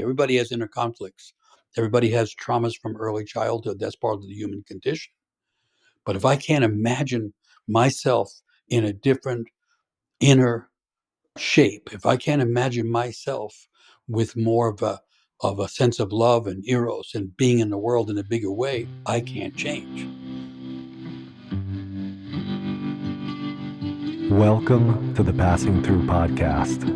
Everybody has inner conflicts. Everybody has traumas from early childhood. That's part of the human condition. But if I can't imagine myself in a different inner shape, if I can't imagine myself with more of a sense of love and eros and being in the world in a bigger way, I can't change. Welcome to the Passing Through podcast,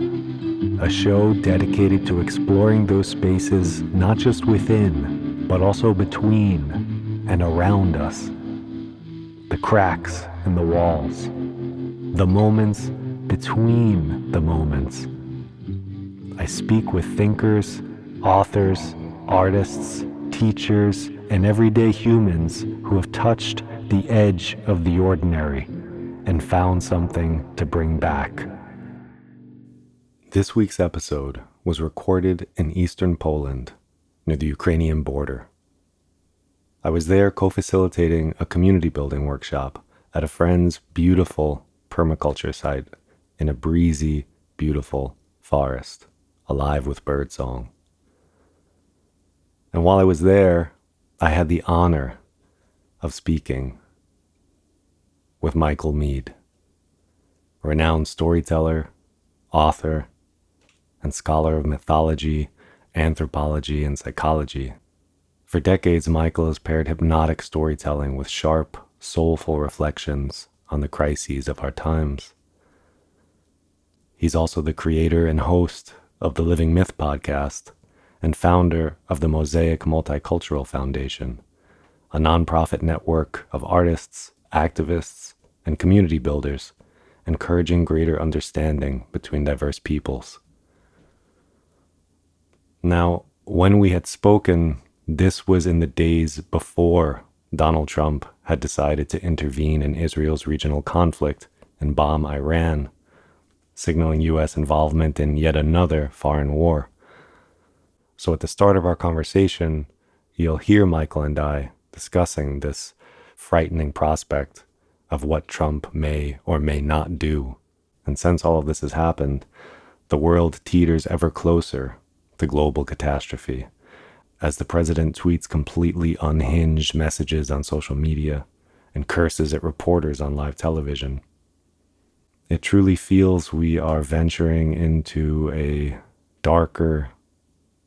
a show dedicated to exploring those spaces not just within, but also between and around us. The cracks in the walls, the moments between the moments. I speak with thinkers, authors, artists, teachers, and everyday humans who have touched the edge of the ordinary and found something to bring back. This week's episode was recorded in eastern Poland, near the Ukrainian border. I was there co-facilitating a community building workshop at a friend's beautiful permaculture site in a breezy, beautiful forest, alive with birdsong. And while I was there, I had the honor of speaking with Michael Meade, renowned storyteller, author, and scholar of mythology, anthropology, and psychology. For decades, Michael has paired hypnotic storytelling with sharp, soulful reflections on the crises of our times. He's also the creator and host of the Living Myth podcast and founder of the Mosaic Multicultural Foundation, a nonprofit network of artists, activists, and community builders, encouraging greater understanding between diverse peoples. Now, when we had spoken, this was in the days before Donald Trump had decided to intervene in Israel's regional conflict and bomb Iran, signaling U.S. involvement in yet another foreign war. So at the start of our conversation, you'll hear Michael and I discussing this frightening prospect of what Trump may or may not do. And since all of this has happened, the world teeters ever closer to global catastrophe, as the president tweets completely unhinged messages on social media and curses at reporters on live television. It truly feels we are venturing into a darker,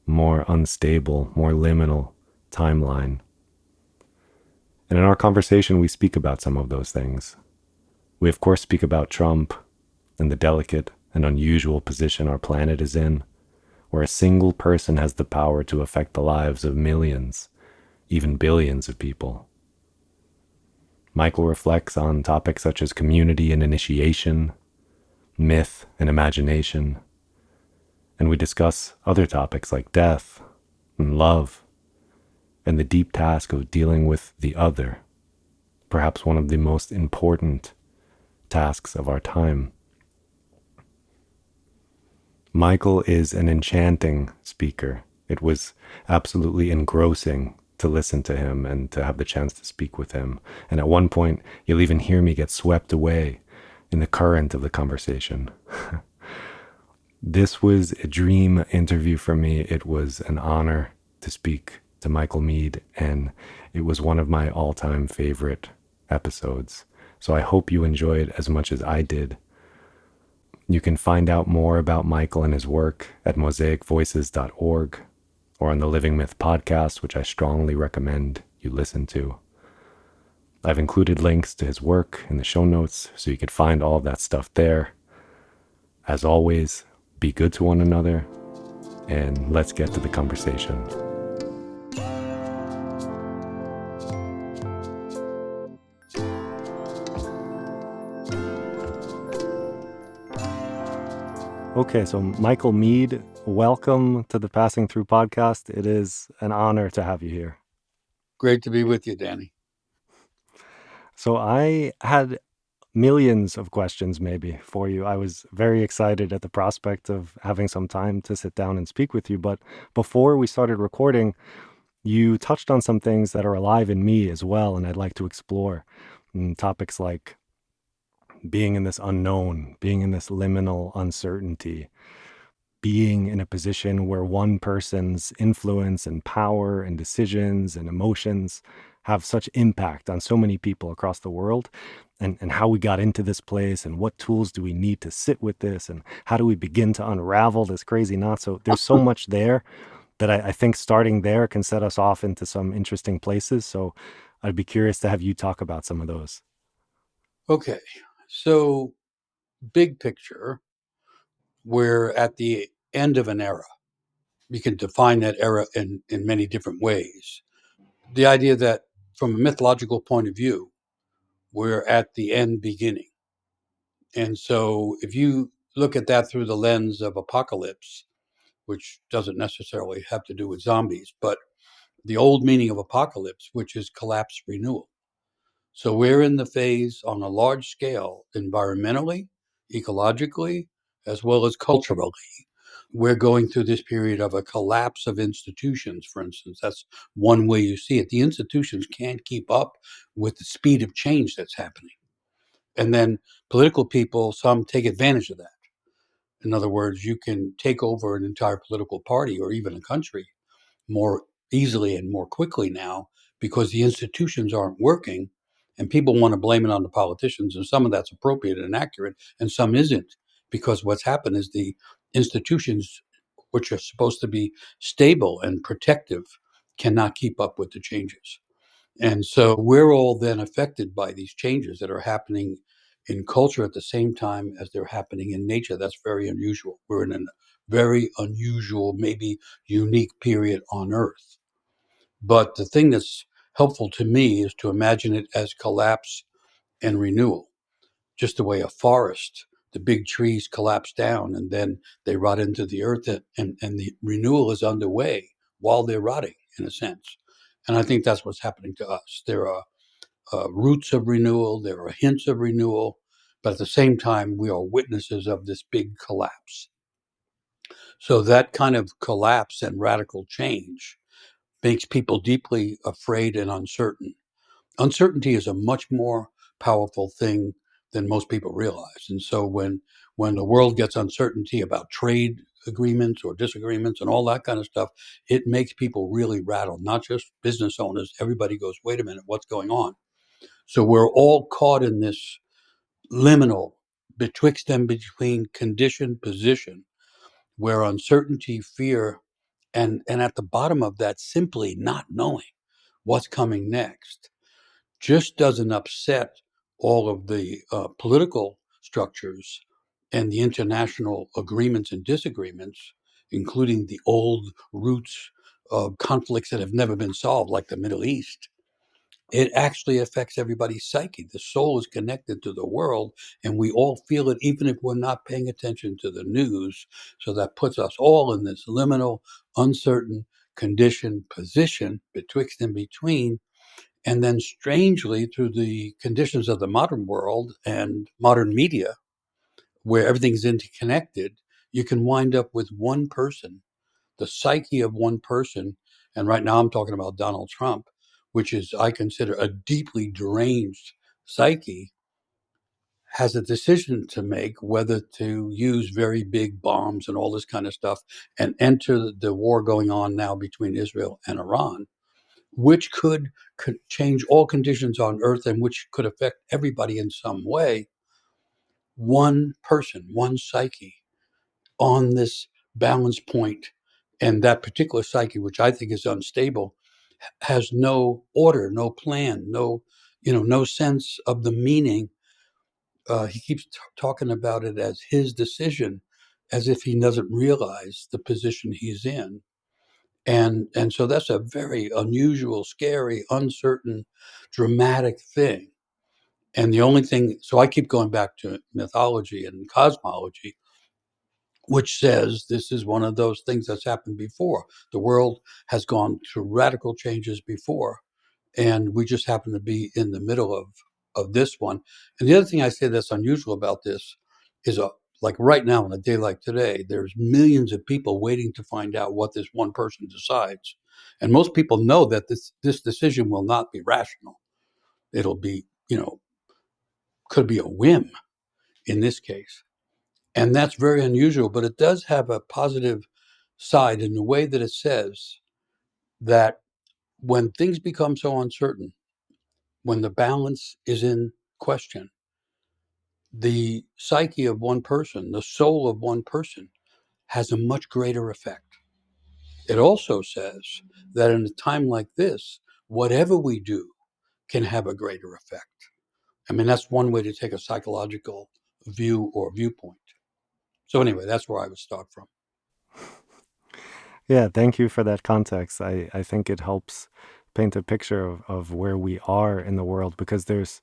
more unstable, more liminal timeline. And in our conversation, we speak about some of those things. We, of course, speak about Trump and the delicate and unusual position our planet is in, where a single person has the power to affect the lives of millions, even billions of people. Michael reflects on topics such as community and initiation, myth and imagination, and we discuss other topics like death and love and the deep task of dealing with the other, perhaps one of the most important tasks of our time. Michael is an enchanting speaker. It was absolutely engrossing to listen to him and to have the chance to speak with him. And at one point, you'll even hear me get swept away in the current of the conversation. This was a dream interview for me. It was an honor to speak to Michael Meade, and it was one of my all-time favorite episodes. So I hope you enjoy it as much as I did. You can find out more about Michael and his work at mosaicvoices.org or on the Living Myth podcast, which I strongly recommend you listen to. I've included links to his work in the show notes, so you can find all of that stuff there. As always, be good to one another, and let's get to the conversation. Okay, so Michael Meade, welcome to the Passing Through podcast. It is an honor to have you here. Great to be with you, Danny. So I had millions of questions maybe for you. I was very excited at the prospect of having some time to sit down and speak with you. But before we started recording, you touched on some things that are alive in me as well, and I'd like to explore topics like being in this unknown, being in this liminal uncertainty, being in a position where one person's influence and power and decisions and emotions have such impact on so many people across the world, and how we got into this place and what tools do we need to sit with this and how do we begin to unravel this crazy knot. So there's so much there that I think starting there can set us off into some interesting places. So I'd be curious to have you talk about some of those. Okay, so big picture, we're at the end of an era. You can define that era in many different ways. The idea that, from a mythological point of view, we're at the end beginning. And so, if you look at that through the lens of apocalypse, which doesn't necessarily have to do with zombies, but the old meaning of apocalypse, which is collapse renewal. So we're in the phase on a large scale, environmentally, ecologically, as well as culturally. We're going through this period of a collapse of institutions, for instance. That's one way you see it. The institutions can't keep up with the speed of change that's happening. And then political people, some take advantage of that. In other words, you can take over an entire political party or even a country more easily and more quickly now because the institutions aren't working, and people want to blame it on the politicians, and some of that's appropriate and accurate and some isn't, because what's happened is the institutions, which are supposed to be stable and protective, cannot keep up with the changes. And so we're all then affected by these changes that are happening in culture at the same time as they're happening in nature. That's very unusual. We're in a very unusual, maybe unique period on Earth. But the thing that's helpful to me is to imagine it as collapse and renewal, just the way a forest, the big trees collapse down and then they rot into the earth, and the renewal is underway while they're rotting, in a sense. And I think that's what's happening to us. There are roots of renewal, there are hints of renewal, but at the same time, we are witnesses of this big collapse. So that kind of collapse and radical change makes people deeply afraid and uncertain. Uncertainty is a much more powerful thing than most people realize. And so when the world gets uncertainty about trade agreements or disagreements and all that kind of stuff, it makes people really rattle, not just business owners. Everybody goes, wait a minute, what's going on? So we're all caught in this liminal betwixt and between condition position where uncertainty, fear, and at the bottom of that, simply not knowing what's coming next just doesn't upset all of the political structures and the international agreements and disagreements, including the old roots of conflicts that have never been solved, like the Middle East. It actually affects everybody's psyche. The soul is connected to the world, and we all feel it, even if we're not paying attention to the news. So that puts us all in this liminal, uncertain condition position betwixt and between. And then, strangely, through the conditions of the modern world and modern media, where everything's interconnected, you can wind up with one person, the psyche of one person. And right now, I'm talking about Donald Trump, which is, I consider, a deeply deranged psyche, has a decision to make whether to use very big bombs and all this kind of stuff and enter the war going on now between Israel and Iran, which could change all conditions on earth and which could affect everybody in some way. One person, one psyche on this balance point, and that particular psyche, which I think is unstable, has no order, no plan, no sense of the meaning. He keeps talking about it as his decision, as if he doesn't realize the position he's in. And so that's a very unusual, scary, uncertain, dramatic thing. And the only thing, so I keep going back to mythology and cosmology, which says this is one of those things that's happened before. The world has gone through radical changes before, and we just happen to be in the middle of this one. And the other thing I say that's unusual about this is like right now, on a day like today, there's millions of people waiting to find out what this one person decides. And most people know that this decision will not be rational. It'll be, could be a whim in this case. And that's very unusual, but it does have a positive side in the way that it says that when things become so uncertain, when the balance is in question, the psyche of one person, the soul of one person, has a much greater effect. It also says that in a time like this, whatever we do can have a greater effect. I mean, that's one way to take a psychological view or viewpoint. So, anyway, that's where I would start from. Yeah, thank you for that context. I think it helps paint a picture of where we are in the world because there's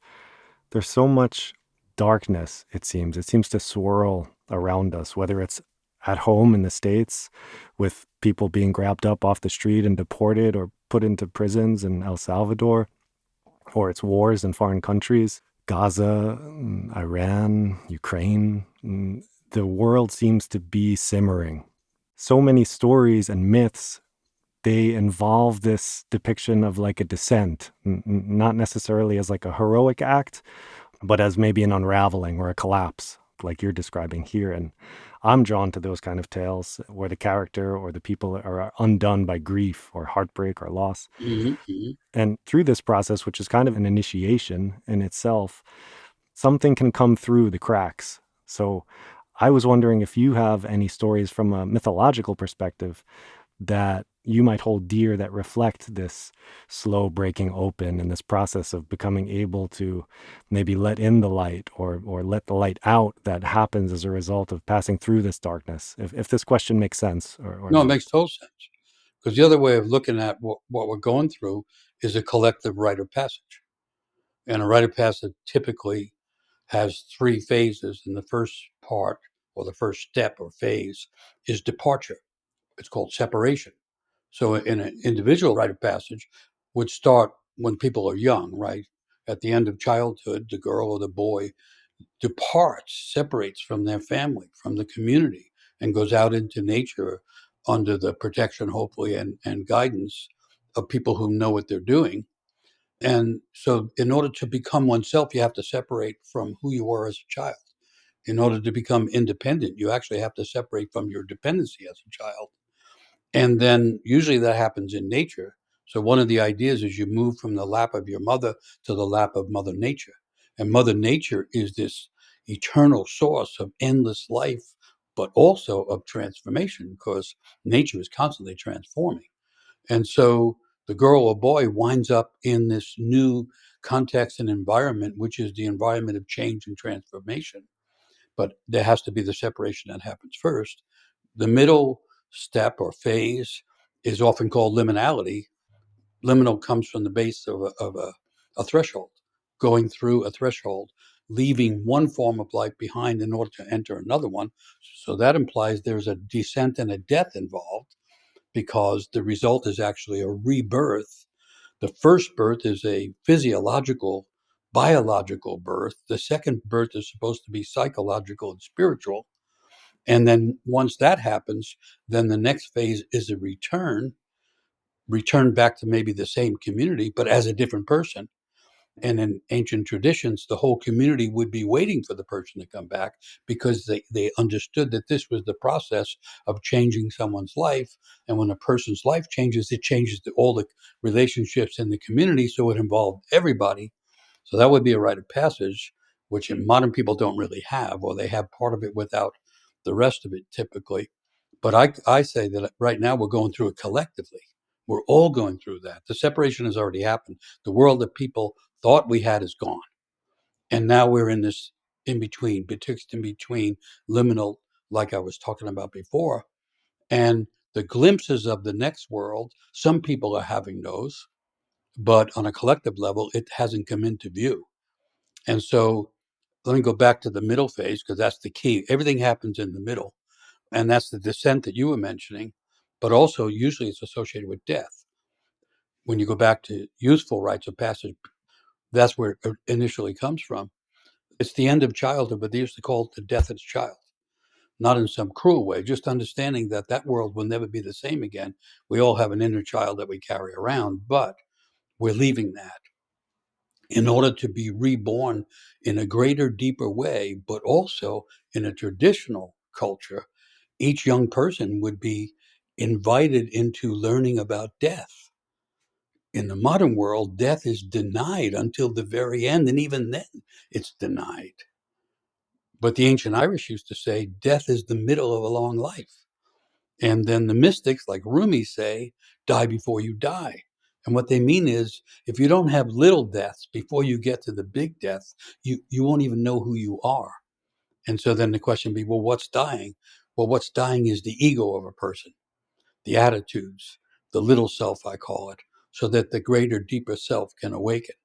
so much darkness, it seems. It seems to swirl around us, whether it's at home in the States with people being grabbed up off the street and deported or put into prisons in El Salvador, or it's wars in foreign countries, Gaza, Iran, Ukraine. The world seems to be simmering. So many stories and myths, they involve this depiction of like a descent, not necessarily as like a heroic act, but as maybe an unraveling or a collapse, like you're describing here. And I'm drawn to those kind of tales where the character or the people are undone by grief or heartbreak or loss. Mm-hmm, mm-hmm. And through this process, which is kind of an initiation in itself, something can come through the cracks. So I was wondering if you have any stories from a mythological perspective that you might hold dear that reflect this slow breaking open and this process of becoming able to maybe let in the light or let the light out that happens as a result of passing through this darkness. If this question makes sense or No, it not. makes total sense. Because the other way of looking at what we're going through is a collective rite of passage. And a rite of passage typically has three phases. And the first part, or the first step or phase, is departure. It's called separation. So, in an individual rite of passage, would start when people are young, right? At the end of childhood, the girl or the boy departs, separates from their family, from the community, and goes out into nature under the protection, hopefully, and guidance of people who know what they're doing. And so, in order to become oneself, you have to separate from who you were as a child. In order to become independent, you actually have to separate from your dependency as a child. And then usually that happens in nature. So one of the ideas is you move from the lap of your mother to the lap of Mother Nature. And Mother Nature is this eternal source of endless life, but also of transformation because nature is constantly transforming. And so the girl or boy winds up in this new context and environment, which is the environment of change and transformation. But there has to be the separation that happens first. The middle step or phase is often called liminality. Liminal comes from the base of a threshold, going through a threshold, leaving one form of life behind in order to enter another one. So that implies there's a descent and a death involved because the result is actually a rebirth. The first birth is a physiological, biological birth. The second birth is supposed to be psychological and spiritual. And then once that happens, then the next phase is a return back to maybe the same community, but as a different person. And in ancient traditions, the whole community would be waiting for the person to come back because they understood that this was the process of changing someone's life. And when a person's life changes, it changes all the relationships in the community. So it involved everybody. So that would be a rite of passage, which modern people don't really have, or they have part of it without the rest of it typically. But I say that right now we're going through it collectively. We're all going through that. The separation has already happened. The world that people thought we had is gone. And now we're in this in between, betwixt in between, liminal, like I was talking about before. And the glimpses of the next world, some people are having those, but on a collective level, it hasn't come into view. And so let me go back to the middle phase because that's the key. Everything happens in the middle. And that's the descent that you were mentioning. But also, usually it's associated with death. When you go back to useful rites of passage, that's where it initially comes from. It's the end of childhood, but they used to call it the death of the child. Not in some cruel way, just understanding that that world will never be the same again. We all have an inner child that we carry around, but we're leaving that. in order to be reborn in a greater, deeper way, but also in a traditional culture, each young person would be invited into learning about death. In the modern world, death is denied until the very end, and even then it's denied. But the ancient Irish used to say death is the middle of a long life. And then the mystics, like Rumi, say, die before you die. And what they mean is, if you don't have little deaths before you get to the big death, you won't even know who you are. And so then the question would be, well, what's dying? Well, what's dying is the ego of a person, the attitudes, the little self, I call it, so that the greater, deeper self can awaken.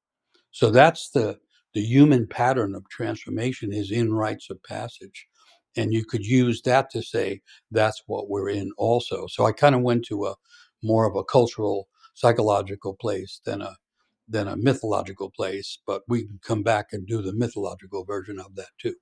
So that's the human pattern of transformation is in rites of passage. And you could use that to say that's what we're in also. So I kind of went to a more of a cultural, psychological place than a mythological place, but we can come back and do the mythological version of that too.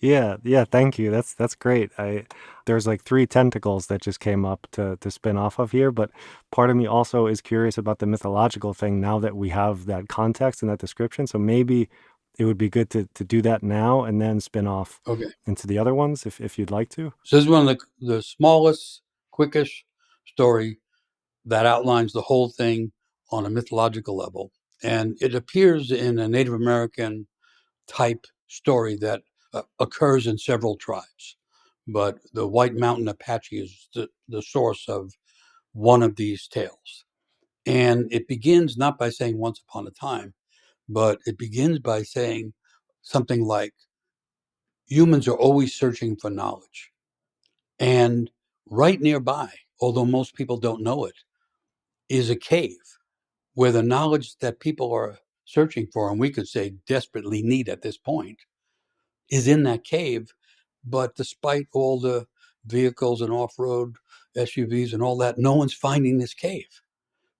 Yeah, yeah, thank you. That's great. I There's like three tentacles that just came up to spin off of here, but part of me also is curious about the mythological thing now that we have that context and that description. So maybe it would be good to do that now and then spin off Okay. into the other ones if you'd like to. So this is one of the smallest, quickest story that outlines the whole thing on a mythological level. And it appears in a Native American type story that occurs in several tribes. But the White Mountain Apache is the source of one of these tales. And it begins not by saying once upon a time, but it begins by saying something like humans are always searching for knowledge. And right nearby, although most people don't know it, is a cave where the knowledge that people are searching for, and we could say desperately need at this point, is in that cave. But despite all the vehicles and off road SUVs and all that, no one's finding this cave.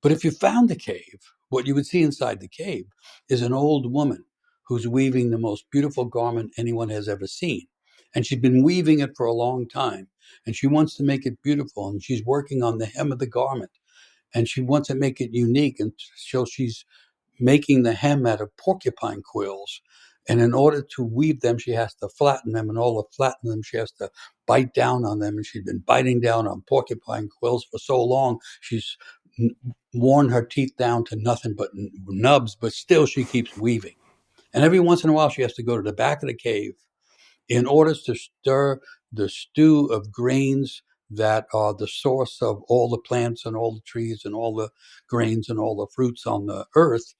But if you found the cave, what you would see inside the cave is an old woman who's weaving the most beautiful garment anyone has ever seen. And she's been weaving it for a long time. And she wants to make it beautiful. And she's working on the hem of the garment. And she wants to make it unique. And so she's making the hem out of porcupine quills. And in order to weave them, she has to flatten them. And all to flatten them, she has to bite down on them. And she's been biting down on porcupine quills for so long, she's worn her teeth down to nothing but nubs, but still she keeps weaving. And every once in a while, she has to go to the back of the cave in order to stir the stew of grains that are the source of all the plants and all the trees and all the grains and all the fruits on the earth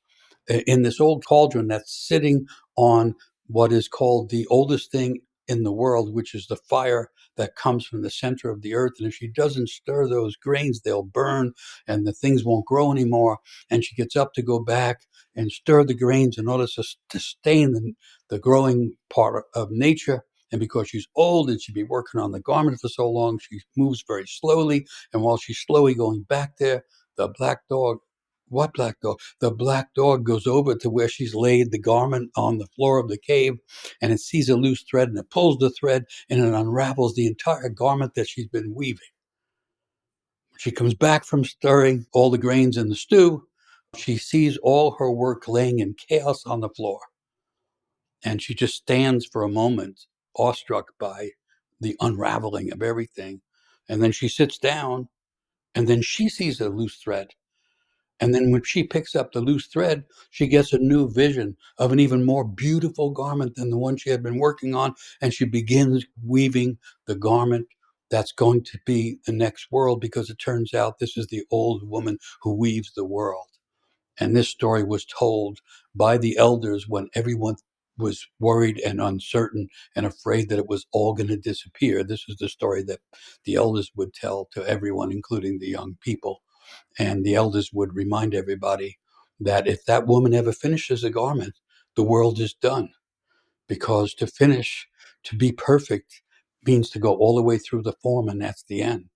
in this old cauldron that's sitting on what is called the oldest thing in the world, which is the fire that comes from the center of the earth. And if she doesn't stir those grains, they'll burn and the things won't grow anymore. And she gets up to go back and stir the grains in order to sustain the growing part of nature. And because she's old and she'd be working on the garment for so long, she moves very slowly. And while she's slowly going back there, the black dog, what black dog? The black dog goes over to where she's laid the garment on the floor of the cave, and it sees a loose thread, and it pulls the thread, and it unravels the entire garment that she's been weaving. She comes back from stirring all the grains in the stew. She sees all her work laying in chaos on the floor, and she just stands for a moment, awestruck by the unraveling of everything. And then she sits down, and then she sees a loose thread. And then when she picks up the loose thread, she gets a new vision of an even more beautiful garment than the one she had been working on. And she begins weaving the garment that's going to be the next world, because it turns out this is the old woman who weaves the world. And this story was told by the elders when everyone was worried and uncertain and afraid that it was all going to disappear. This is the story that the elders would tell to everyone, including the young people. And the elders would remind everybody that if that woman ever finishes a garment, the world is done. Because to finish, to be perfect, means to go all the way through the form, and that's the end.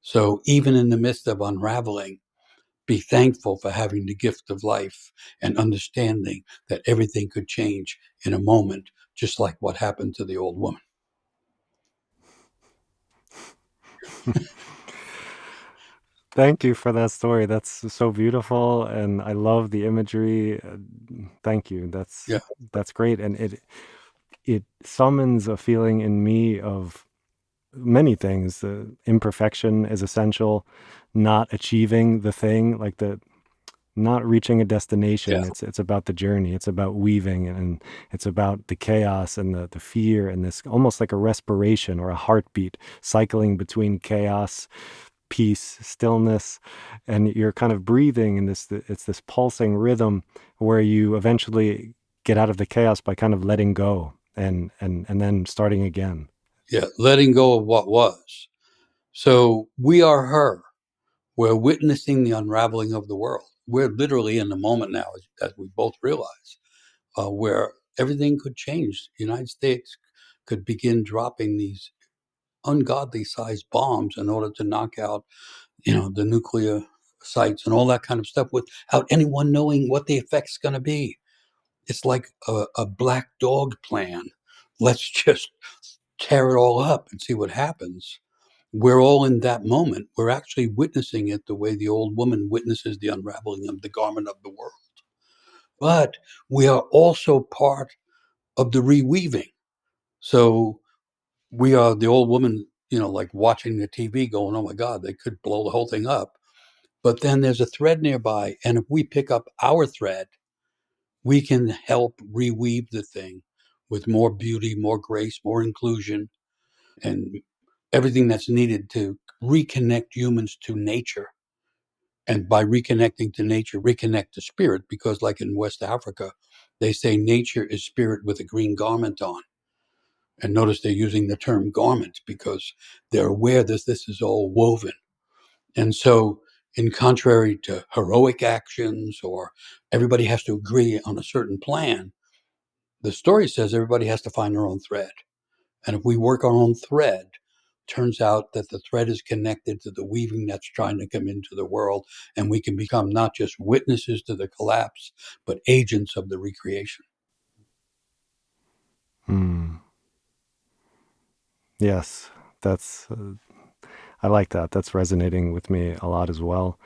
So even in the midst of unraveling, be thankful for having the gift of life and understanding that everything could change in a moment, just like what happened to the old woman. Thank you for that story. That's so beautiful, and I love the imagery. Thank you. Yeah, That's great, and it summons a feeling in me of many things. Imperfection is essential. Not achieving the thing, like the not reaching a yeah, destination. It's about the journey. It's about weaving, and it's about the chaos and the fear, and this almost like a respiration or a heartbeat cycling between chaos, peace, stillness, and you're kind of breathing in this. It's this pulsing rhythm where you eventually get out of the chaos by kind of letting go and then starting again. yeah. Letting go of what was. So we are her. We're witnessing the unraveling of the world. We're literally in the moment now, as we both realize, where everything could change. The United States could begin dropping these ungodly sized bombs in order to knock out, the nuclear sites and all that kind of stuff without anyone knowing what the effect's going to be. It's like a black dog plan. Let's just tear it all up and see what happens. We're all in that moment. We're actually witnessing it the way the old woman witnesses the unraveling of the garment of the world. But we are also part of the reweaving. So we are the old woman, like watching the TV going, oh my God, they could blow the whole thing up. But then there's a thread nearby. And if we pick up our thread, we can help reweave the thing with more beauty, more grace, more inclusion, and everything that's needed to reconnect humans to nature. And by reconnecting to nature, reconnect to spirit, because, like in West Africa, they say nature is spirit with a green garment on. And notice they're using the term garment because they're aware that this is all woven. And so, in contrary to heroic actions or everybody has to agree on a certain plan, the story says everybody has to find their own thread. And if we work our own thread, turns out that the thread is connected to the weaving that's trying to come into the world, and we can become not just witnesses to the collapse, but agents of the recreation. Hmm. Yes, that's. I like that. That's resonating with me a lot as well.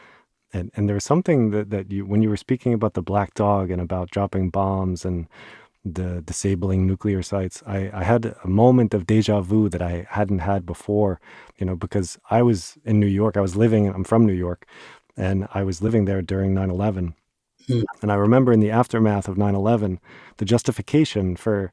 And there was something that you when you were speaking about the black dog and about dropping bombs and the disabling nuclear sites, I had a moment of deja vu that I hadn't had before, because I was in New York. I'm from New York, and I was living there during 9/11. Mm, And I remember in the aftermath of 9/11, the justification for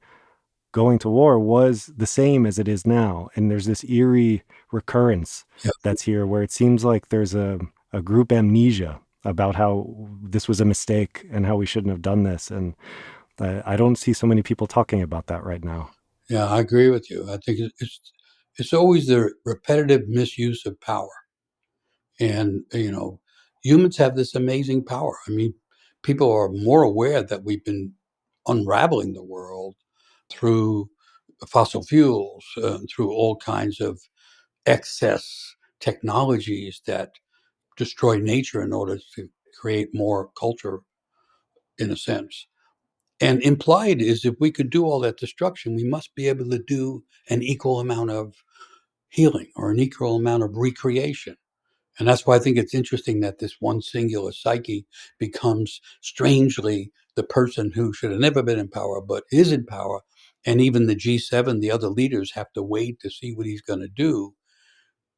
going to war was the same as it is now. And there's this eerie recurrence yeah, that's here where it seems like there's a group amnesia about how this was a mistake and how we shouldn't have done this. And I don't see so many people talking about that right now. yeah, I agree with you. I think it's always the repetitive misuse of power. And, humans have this amazing power. I mean, people are more aware that we've been unraveling the world through fossil fuels, through all kinds of excess technologies that destroy nature in order to create more culture, in a sense. And implied is if we could do all that destruction, we must be able to do an equal amount of healing or an equal amount of recreation. And that's why I think it's interesting that this one singular psyche becomes strangely the person who should have never been in power, but is in power. And even the G7, the other leaders have to wait to see what he's going to do.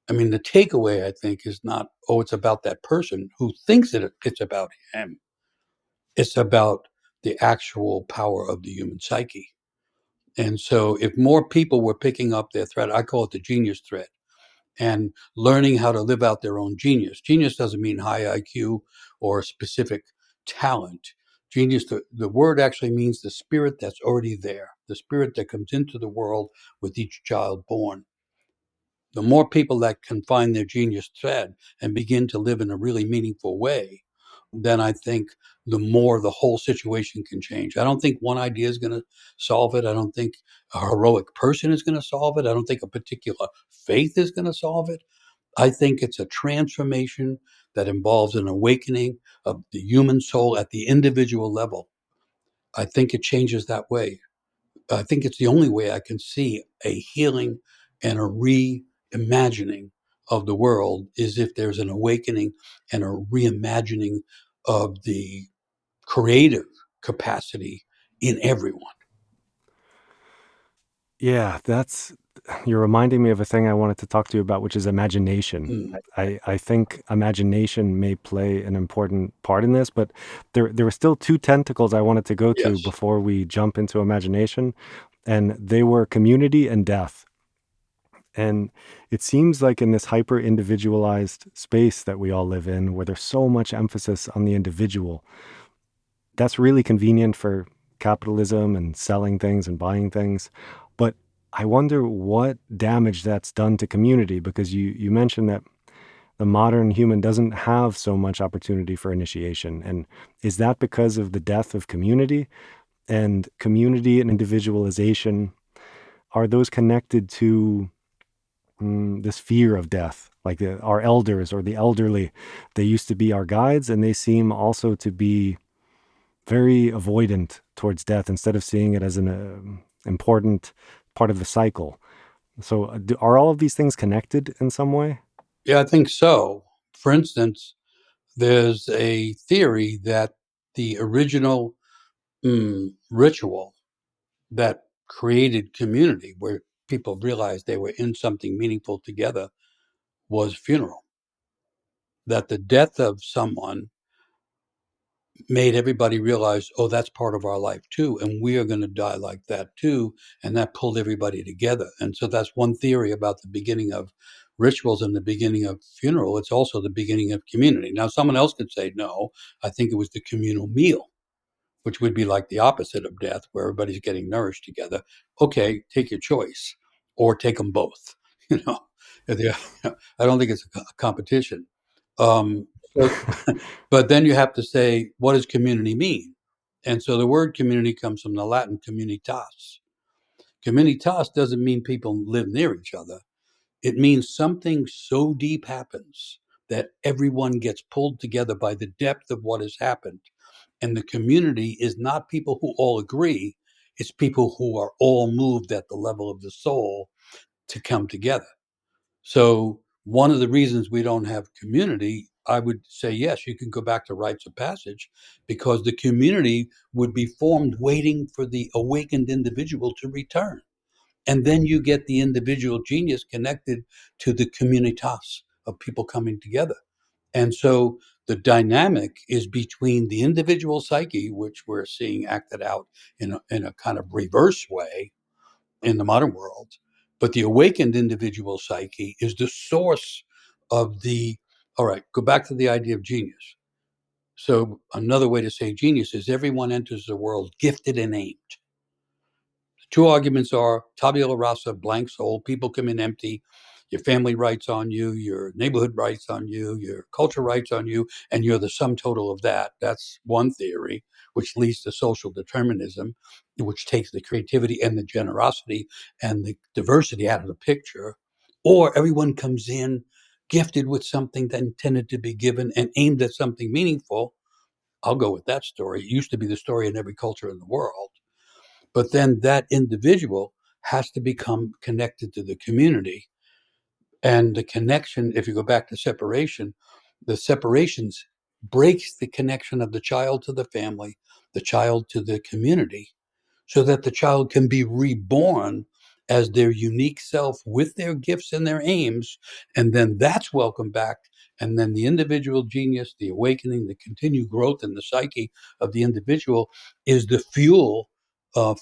I mean, the takeaway, I think, is not, oh, it's about that person who thinks that it's about him. It's about the actual power of the human psyche. And so if more people were picking up their thread, I call it the genius thread, and learning how to live out their own genius. Genius doesn't mean high IQ or specific talent. Genius, the word actually means the spirit that's already there, the spirit that comes into the world with each child born. The more people that can find their genius thread and begin to live in a really meaningful way, then I think the more the whole situation can change. I don't think one idea is going to solve it. I don't think a heroic person is going to solve it. I don't think a particular faith is going to solve it. I think it's a transformation that involves an awakening of the human soul at the individual level. I think it changes that way. I think it's the only way I can see a healing and a reimagining of the world is if there's an awakening and a reimagining of the creative capacity in everyone. Yeah, that's you're reminding me of a thing I wanted to talk to you about, which is imagination. Mm, I think imagination may play an important part in this, but there were still two tentacles I wanted to go to yes. before we jump into imagination, and they were community and death. And it seems like in this hyper individualized space that we all live in, where there's so much emphasis on the individual, that's really convenient for capitalism and selling things and buying things. But I wonder what damage that's done to community, because you mentioned that the modern human doesn't have so much opportunity for initiation. And is that because of the death of community? And community and individualization, are those connected to this fear of death? Like our elders or the elderly, they used to be our guides, and they seem also to be very avoidant towards death instead of seeing it as an important part of the cycle. So, are all of these things connected in some way? Yeah, I think so. For instance, there's a theory that the original ritual that created community, where people realized they were in something meaningful together, was funeral. That the death of someone made everybody realize, oh, that's part of our life too, and we are going to die like that too, and that pulled everybody together. And so that's one theory about the beginning of rituals and the beginning of funeral. It's also the beginning of community. Now, someone else could say, no, I think it was the communal meal, which would be like the opposite of death, where everybody's getting nourished together. Okay, take your choice, or take them both. You know, I don't think it's a competition. So, but then you have to say, what does community mean? And so the word community comes from the Latin communitas. Communitas doesn't mean people live near each other. It means something so deep happens that everyone gets pulled together by the depth of what has happened. And the community is not people who all agree, it's people who are all moved at the level of the soul to come together. So, one of the reasons we don't have community, I would say, yes, you can go back to rites of passage, because the community would be formed waiting for the awakened individual to return. And then you get the individual genius connected to the communitas of people coming together. And so the dynamic is between the individual psyche, which we're seeing acted out in a kind of reverse way in the modern world, but the awakened individual psyche is the source of the. All right, go back to the idea of genius. So another way to say genius is everyone enters the world gifted and aimed. Two arguments are tabula rasa, blank soul. People come in empty. Your family writes on you, your neighborhood writes on you, your culture writes on you, and you're the sum total of that. That's one theory, which leads to social determinism, which takes the creativity and the generosity and the diversity out of the picture. Or everyone comes in gifted with something that intended to be given and aimed at something meaningful. I'll go with that story. It used to be the story in every culture in the world. But then that individual has to become connected to the community. And the connection, if you go back to separation, the separations breaks the connection of the child to the family, the child to the community, so that the child can be reborn as their unique self with their gifts and their aims. And then that's welcome back. And then the individual genius, the awakening, the continued growth in the psyche of the individual is the fuel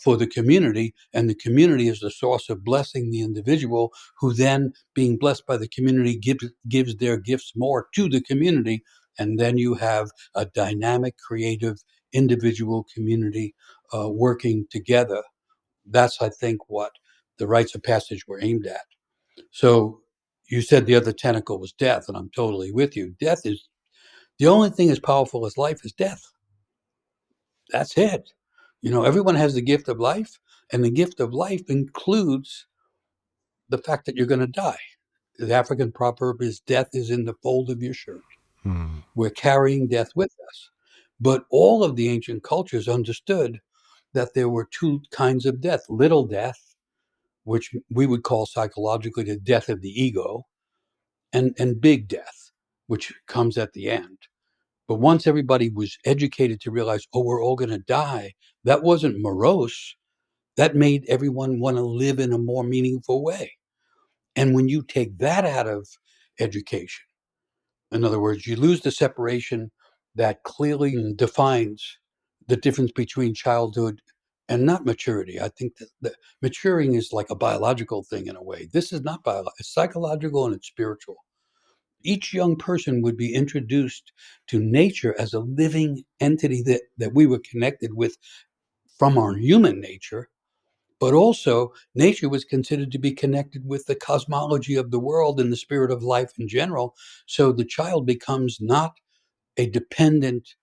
for the community. And the community is the source of blessing the individual, who then, being blessed by the community, gives their gifts more to the community. And then you have a dynamic, creative, individual community working together. That's, I think, what the rites of passage were aimed at. So you said the other tentacle was death, and I'm totally with you. Death is the only thing as powerful as life is death. That's it. You know, everyone has the gift of life, and the gift of life includes the fact that you're going to die. The African proverb is death is in the fold of your shirt. Hmm. We're carrying death with us. But all of the ancient cultures understood that there were two kinds of death: little death, which we would call psychologically the death of the ego, and big death, which comes at the end. But once everybody was educated to realize, oh, we're all going to die, that wasn't morose. That made everyone want to live in a more meaningful way. And when you take that out of education, in other words, you lose the separation that clearly defines the difference between childhood and not maturity. I think that maturing is like a biological thing in a way. This is not biological, it's psychological and it's spiritual. Each young person would be introduced to nature as a living entity that we were connected with from our human nature, but also nature was considered to be connected with the cosmology of the world and the spirit of life in general. So the child becomes not a dependent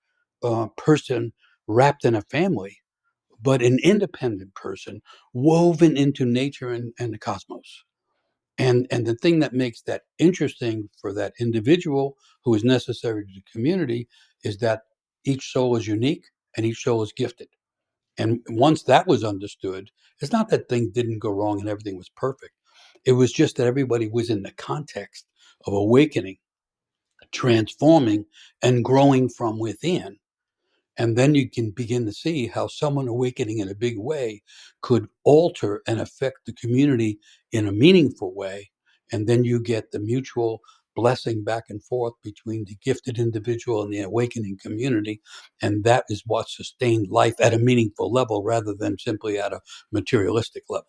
person wrapped in a family, but an independent person woven into nature and the cosmos. And the thing that makes that interesting for that individual who is necessary to the community is that each soul is unique and each soul is gifted. And once that was understood, it's not that things didn't go wrong and everything was perfect. It was just that everybody was in the context of awakening, transforming, and growing from within. And then you can begin to see how someone awakening in a big way could alter and affect the community in a meaningful way. And then you get the mutual blessing back and forth between the gifted individual and the awakening community. And that is what sustained life at a meaningful level rather than simply at a materialistic level.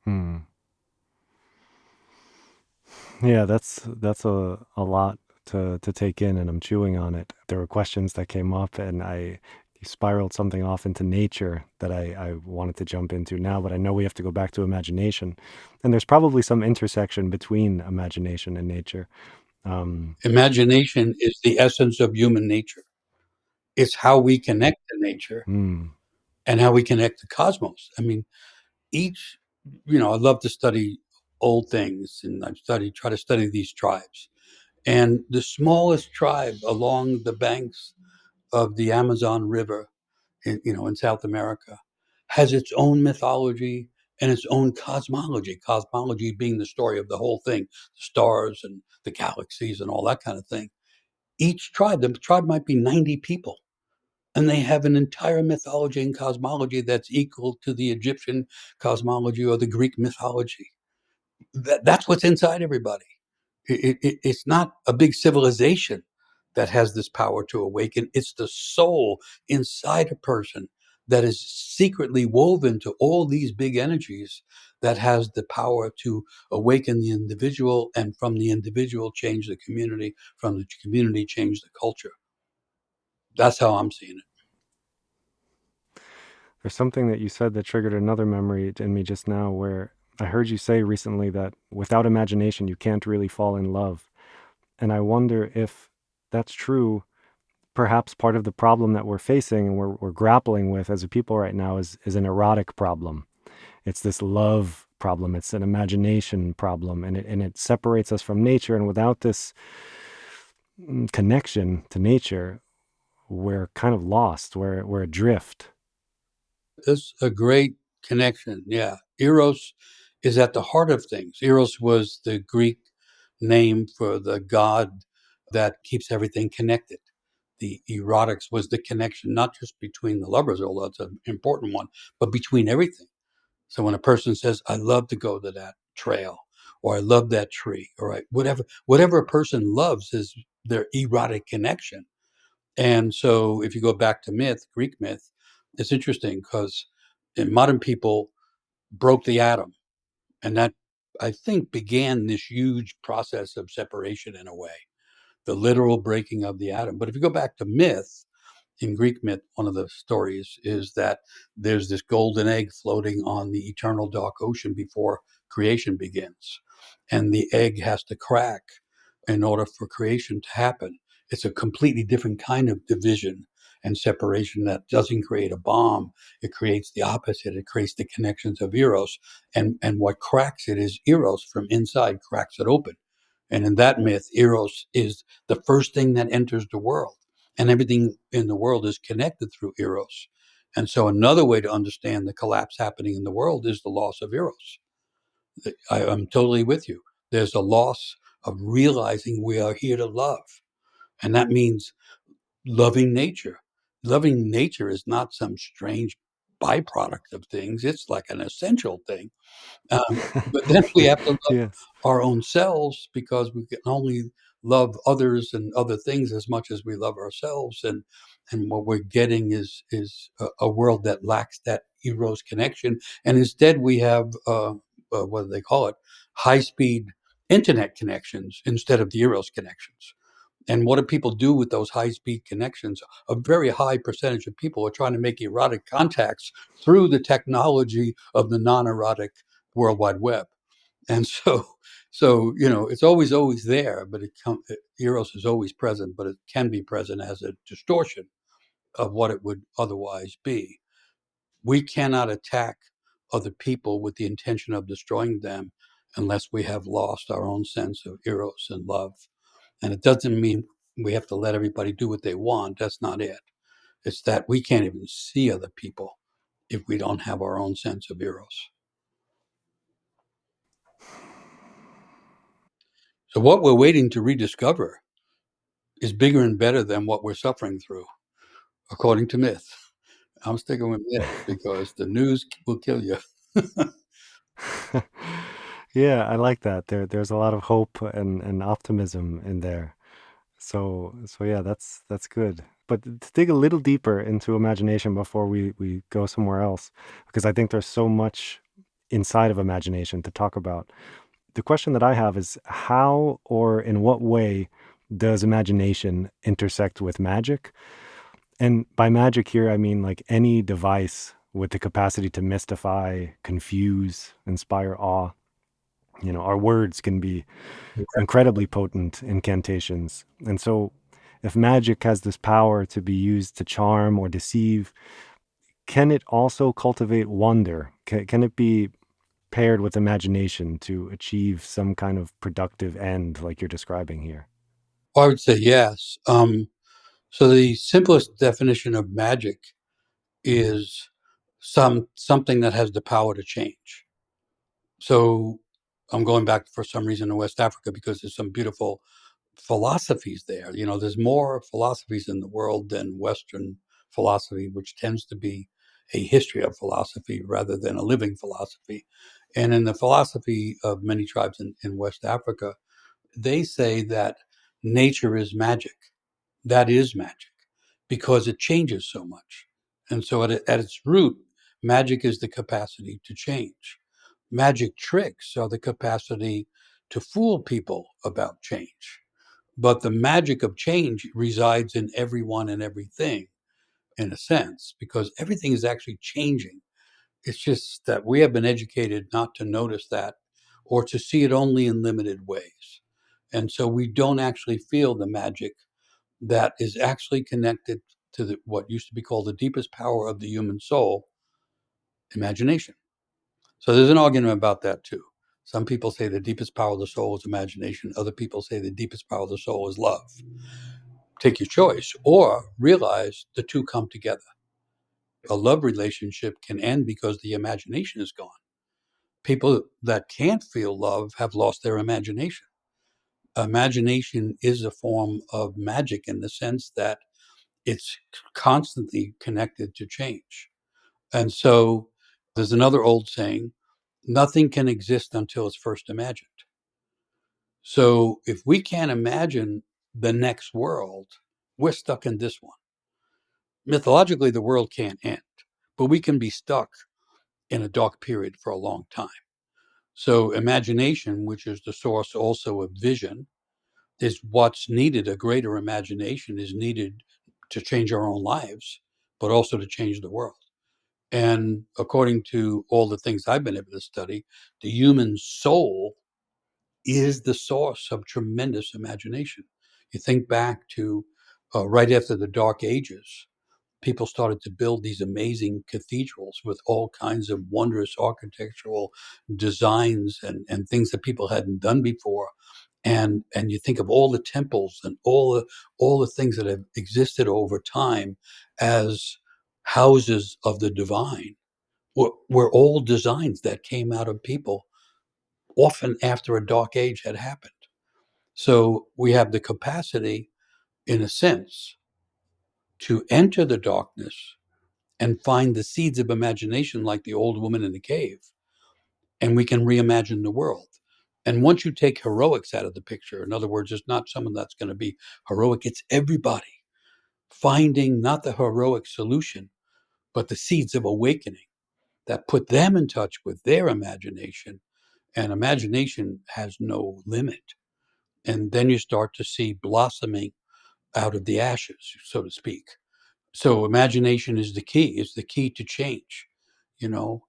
Hmm. Yeah, that's a lot to take in, and I'm chewing on it. There were questions that came up, and I spiraled something off into nature that I wanted to jump into now, but I know we have to go back to imagination, and there's probably some intersection between imagination and nature. Um, Imagination is the essence of human nature. It's how we connect to nature hmm, and how we connect to cosmos. I mean, each, I love to study old things, and try to study these tribes. And the smallest tribe along the banks of the Amazon River in South America has its own mythology and its own cosmology. Cosmology being the story of the whole thing, the stars and the galaxies and all that kind of thing. The tribe might be 90 people, and they have an entire mythology and cosmology that's equal to the Egyptian cosmology or the Greek mythology. That's what's inside everybody. It's not a big civilization that has this power to awaken. It's the soul inside a person that is secretly woven to all these big energies that has the power to awaken the individual, and from the individual change the community, from the community change the culture. That's how I'm seeing it. there's something that you said that triggered another memory in me just now, where I heard you say recently that without imagination, you can't really fall in love. And I wonder if that's true. Perhaps part of the problem that we're facing and we're grappling with as a people right now is an erotic problem. It's this love problem. It's an imagination problem, and it separates us from nature. And without this connection to nature, we're kind of lost. We're adrift. That's a great connection. Yeah. Eros is at the heart of things. Eros was the Greek name for the god that keeps everything connected. The erotics was the connection, not just between the lovers, although it's an important one, but between everything. So when a person says, I love to go to that trail, or I love that tree, or whatever a person loves is their erotic connection. And so if you go back to Greek myth, it's interesting because modern people broke the atom. And that, I think, began this huge process of separation in a way, the literal breaking of the atom. But if you go back to myth, in Greek myth, one of the stories is that there's this golden egg floating on the eternal dark ocean before creation begins. And the egg has to crack in order for creation to happen. It's a completely different kind of division and separation that doesn't create a bomb. It creates the opposite. It creates the connections of Eros. And what cracks it is Eros from inside cracks it open. And in that myth, Eros is the first thing that enters the world, and everything in the world is connected through Eros. And so, another way to understand the collapse happening in the world is the loss of Eros. I'm totally with you. There's a loss of realizing we are here to love. And that means loving nature. Loving nature is not some strange byproduct of things, it's like an essential thing. But then we have to love Yes. our own selves because we can only love others and other things as much as we love ourselves. And what we're getting is a world that lacks that eros connection. And instead, we have what do they call it? High speed internet connections instead of the eros connections. And what do people do with those high speed connections? A very high percentage of people are trying to make erotic contacts through the technology of the non erotic World Wide Web. And so it's always there, but eros is always present, but it can be present as a distortion of what it would otherwise be. We cannot attack other people with the intention of destroying them unless we have lost our own sense of eros and love. And it doesn't mean we have to let everybody do what they want. That's not it. It's that we can't even see other people if we don't have our own sense of eros. So what we're waiting to rediscover is bigger and better than what we're suffering through, according to myth. I'm sticking with myth because the news will kill you. Yeah, I like that. There's a lot of hope and optimism in there. So yeah, that's good. But to dig a little deeper into imagination before we go somewhere else, because I think there's so much inside of imagination to talk about. The question that I have is how or in what way does imagination intersect with magic? And by magic here, I mean like any device with the capacity to mystify, confuse, inspire awe. Our words can be incredibly potent incantations. And so, if magic has this power to be used to charm or deceive, can it also cultivate wonder? Can it be paired with imagination to achieve some kind of productive end like you're describing here? Well, I would say yes. So the simplest definition of magic is something that has the power to change. So I'm going back for some reason to West Africa because there's some beautiful philosophies there. There's more philosophies in the world than Western philosophy, which tends to be a history of philosophy rather than a living philosophy. And in the philosophy of many tribes in West Africa, they say that nature is magic. That is magic because it changes so much. And so at its root, magic is the capacity to change. Magic tricks are the capacity to fool people about change. But the magic of change resides in everyone and everything, in a sense, because everything is actually changing. It's just that we have been educated not to notice that or to see it only in limited ways. And so we don't actually feel the magic that is actually connected to what used to be called the deepest power of the human soul, imagination. So there's an argument about that too. Some people say the deepest power of the soul is imagination. Other people say the deepest power of the soul is love. Take your choice, or realize the two come together. A love relationship can end because the imagination is gone. People that can't feel love have lost their imagination. Imagination is a form of magic in the sense that it's constantly connected to change. And so there's another old saying, nothing can exist until it's first imagined. So if we can't imagine the next world, we're stuck in this one. Mythologically, the world can't end, but we can be stuck in a dark period for a long time. So imagination, which is the source also of vision, is what's needed. A greater imagination is needed to change our own lives, but also to change the world. And according to all the things I've been able to study, the human soul is the source of tremendous imagination. You think back to right after the Dark Ages, people started to build these amazing cathedrals with all kinds of wondrous architectural designs and things that people hadn't done before. And you think of all the temples and all the things that have existed over time as houses of the divine were all designs that came out of people often after a dark age had happened. So we have the capacity, in a sense, to enter the darkness and find the seeds of imagination like the old woman in the cave, and we can reimagine the world. And once you take heroics out of the picture, in other words, it's not someone that's going to be heroic, it's everybody finding not the heroic solution, but the seeds of awakening that put them in touch with their imagination. And imagination has no limit. And then you start to see blossoming out of the ashes, so to speak. So imagination is the key. It's the key to change. You know,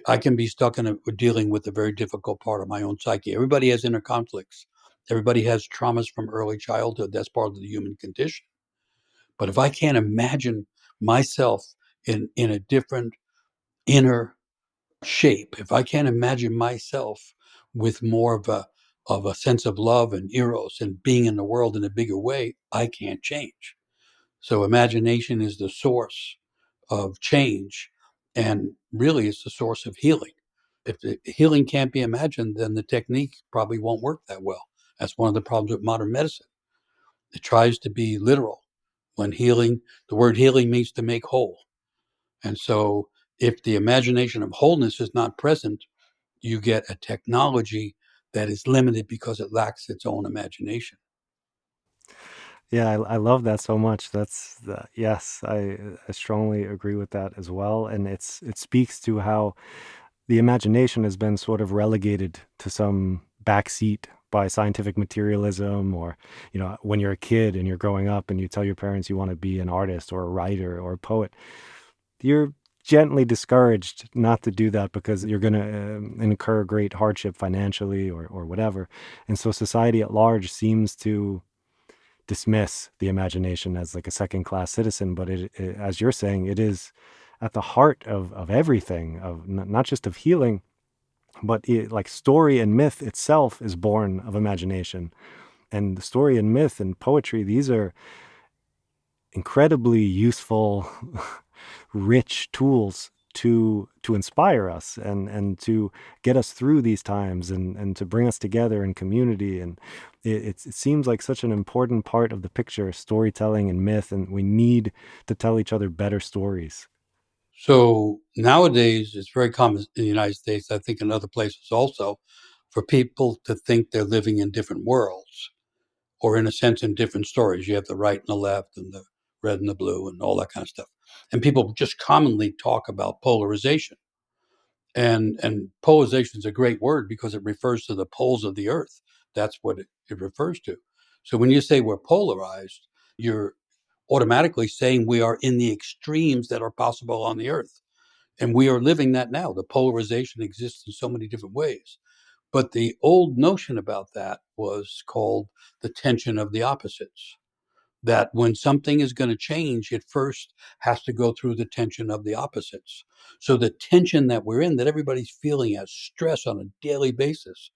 I can be stuck in dealing with a very difficult part of my own psyche. Everybody has inner conflicts. Everybody has traumas from early childhood. That's part of the human condition. But if I can't imagine myself in a different inner shape, if I can't imagine myself with more of a sense of love and eros and being in the world in a bigger way, I can't change. So imagination is the source of change, and really it's the source of healing. If the healing can't be imagined, then the technique probably won't work that well. That's one of the problems with modern medicine. It tries to be literal when healing, the word healing means to make whole. And so if the imagination of wholeness is not present, you get a technology that is limited because it lacks its own imagination. Yeah, I love that so much. Yes, I strongly agree with that as well. And it speaks to how the imagination has been sort of relegated to some backseat by scientific materialism, or, when you're a kid and you're growing up and you tell your parents you want to be an artist or a writer or a poet, you're gently discouraged not to do that because you're going to incur great hardship financially or whatever. And so society at large seems to dismiss the imagination as like a second class citizen, but as you're saying, it is at the heart of everything, of not just of healing, but like story and myth itself is born of imagination. And the story and myth and poetry, these are incredibly useful, rich tools to inspire us and to get us through these times and to bring us together in community. And it seems like such an important part of the picture, storytelling and myth, and we need to tell each other better stories. So nowadays, it's very common in the United States, I think in other places also, for people to think they're living in different worlds, or in a sense, in different stories. You have the right and the left, and the red and the blue, and all that kind of stuff. And people just commonly talk about polarization. And polarization is a great word because it refers to the poles of the earth. That's what it refers to. So when you say we're polarized, you're automatically saying we are in the extremes that are possible on the earth. And we are living that now. The polarization exists in so many different ways. But the old notion about that was called the tension of the opposites. That when something is going to change, it first has to go through the tension of the opposites. So the tension that we're in, that everybody's feeling as stress on a daily basis,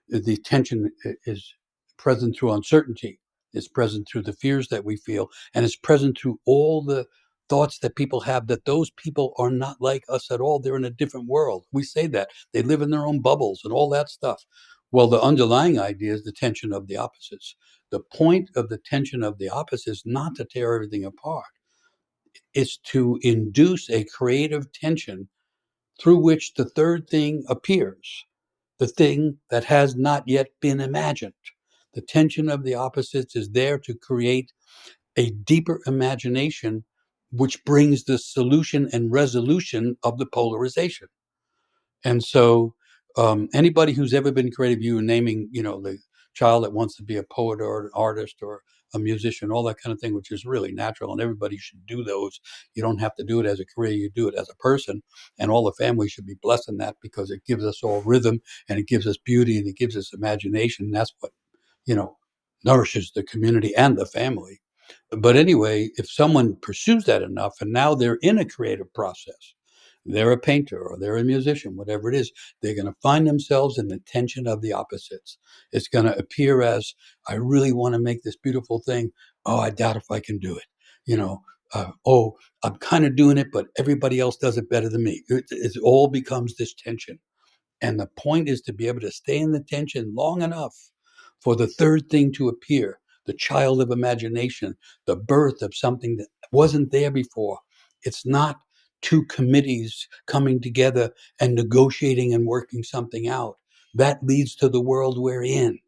the tension is present through uncertainty, is present through the fears that we feel, and is present through all the thoughts that people have that those people are not like us at all. They're in a different world. We say that. They live in their own bubbles and all that stuff. Well, the underlying idea is the tension of the opposites. The point of the tension of the opposites is not to tear everything apart. It's to induce a creative tension through which the third thing appears, the thing that has not yet been imagined. The tension of the opposites is there to create a deeper imagination, which brings the solution and resolution of the polarization. And so, anybody who's ever been creative, you were naming, the child that wants to be a poet or an artist or a musician, all that kind of thing, which is really natural, and everybody should do those. You don't have to do it as a career; you do it as a person, and all the family should be blessed in that because it gives us all rhythm, and it gives us beauty, and it gives us imagination. And that's what you know nourishes the community and the family. But anyway, if someone pursues that enough, and now they're in a creative process, they're a painter or they're a musician, whatever it is, they're going to find themselves in the tension of the opposites. It's going to appear as, I really want to make this beautiful thing. Oh, I doubt if I can do it. You know, oh, I'm kind of doing it, but everybody else does it better than me. It all becomes this tension. And the point is to be able to stay in the tension long enough for the third thing to appear, the child of imagination, the birth of something that wasn't there before. It's not two committees coming together and negotiating and working something out. That leads to the world we're in.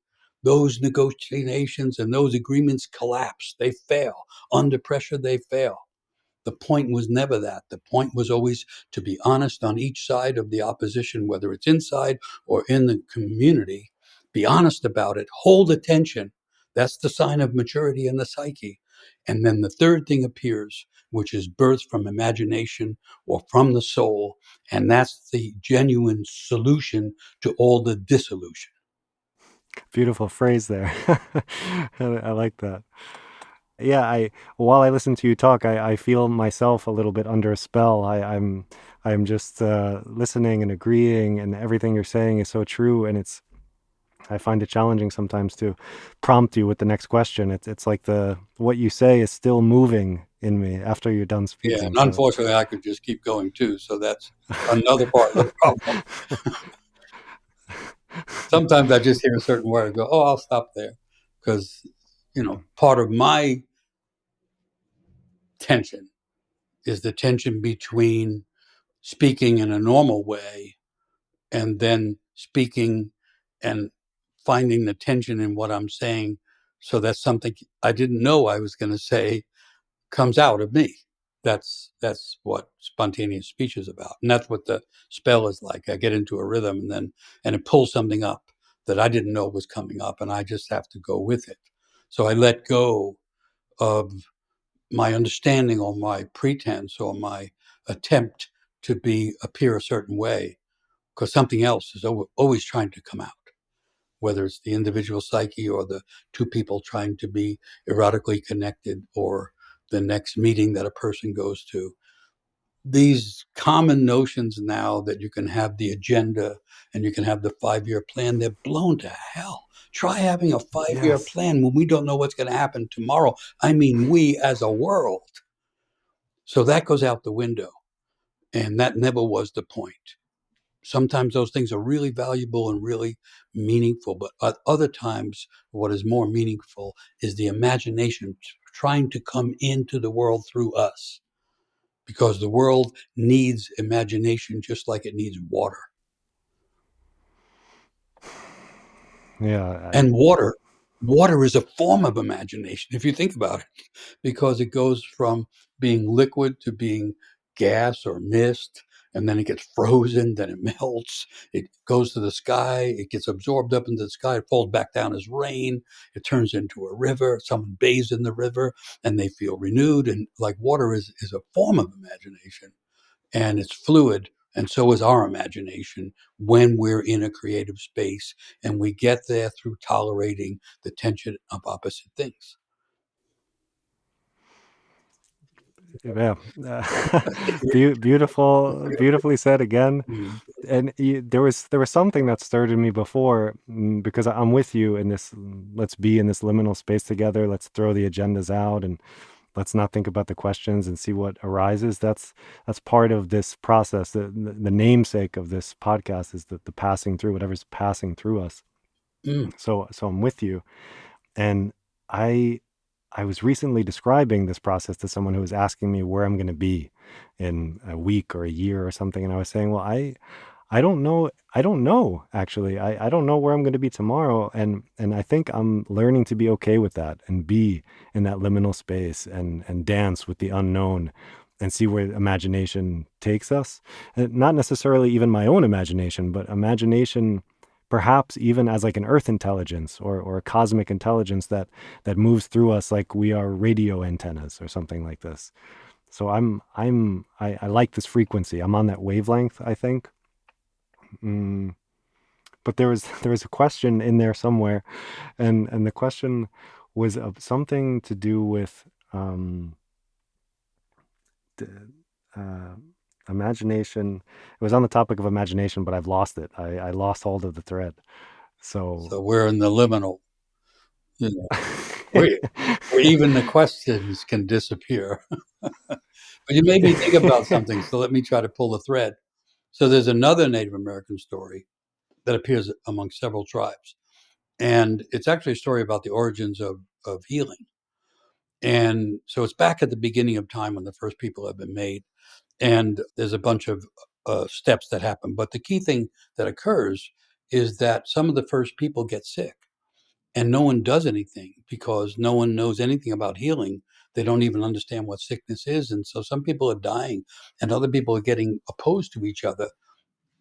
Those negotiations and those agreements collapse. They fail. Under pressure, they fail. The point was never that. The point was always to be honest on each side of the opposition, whether it's inside or in the community. Be honest about it. Hold attention. That's the sign of maturity in the psyche. And then the third thing appears, which is birth from imagination or from the soul. And that's the genuine solution to all the dissolution. Beautiful phrase there. I like that. Yeah, I while I listen to you talk, I feel myself a little bit under a spell. I'm just listening and agreeing, and everything you're saying is so true. And I find it challenging sometimes to prompt you with the next question. It's like the what you say is still moving in me after you're done Yeah, and speaking. So unfortunately, I could just keep going too. So that's another part of the problem. Sometimes I just hear a certain word and go, "Oh, I'll stop there," because part of my tension is the tension between speaking in a normal way and then speaking and finding the tension in what I'm saying, so that something I didn't know I was going to say comes out of me. That's what spontaneous speech is about, and that's what the spell is like. I get into a rhythm, and it pulls something up that I didn't know was coming up, and I just have to go with it. So I let go of my understanding or my pretense or my attempt to be appear a certain way, because something else is always trying to come out, whether it's the individual psyche or the two people trying to be erotically connected or the next meeting that a person goes to. These common notions now that you can have the agenda and you can have the 5 year plan, they're blown to hell. Try having a 5 year yes, plan when we don't know what's going to happen tomorrow. I mean, we as a world. So that goes out the window. And that never was the point. Sometimes those things are really valuable and really meaningful, but at other times, what is more meaningful is the imagination trying to come into the world through us, because the world needs imagination just like it needs water. yeah, And water is a form of imagination, if you think about it, because it goes from being liquid to being gas or mist, and then it gets frozen, then it melts, it goes to the sky, it gets absorbed up into the sky, it falls back down as rain, it turns into a river, someone bathes in the river, and they feel renewed. And like water is a form of imagination, and it's fluid, and so is our imagination when we're in a creative space, and we get there through tolerating the tension of opposite things. yeah. Beautiful, beautifully said again. And there was something that stirred in me before, because I'm with you in this. Let's be in this liminal space together. Let's throw the agendas out and let's not think about the questions and see what arises. That's part of this process. The namesake of this podcast is the passing through whatever's passing through us. Mm. So I'm with you. And I I was recently describing this process to someone who was asking me where I'm going to be in a week or a year or something, and I was saying, well, I don't know. I don't know, actually. I don't know where I'm going to be tomorrow. And I think I'm learning to be okay with that and be in that liminal space and dance with the unknown and see where imagination takes us. And not necessarily even my own imagination, but imagination perhaps even as like an earth intelligence or a cosmic intelligence that moves through us like we are radio antennas or something like this. So I like this frequency. I'm on that wavelength, I think. Mm, but there was a question in there somewhere, and the question was of something to do with d- uh, imagination. It was on the topic of imagination, but I've lost it. I lost hold of the thread. So So we're in the liminal, you know, where, where even the questions can disappear. But you made me think about something, so let me try to pull the thread. So there's another Native American story that appears among several tribes. And it's actually a story about the origins of healing. And so it's back at the beginning of time when the first people have been made. And there's a bunch of steps that happen. But the key thing that occurs is that some of the first people get sick and no one does anything because no one knows anything about healing. They don't even understand what sickness is. And so some people are dying and other people are getting opposed to each other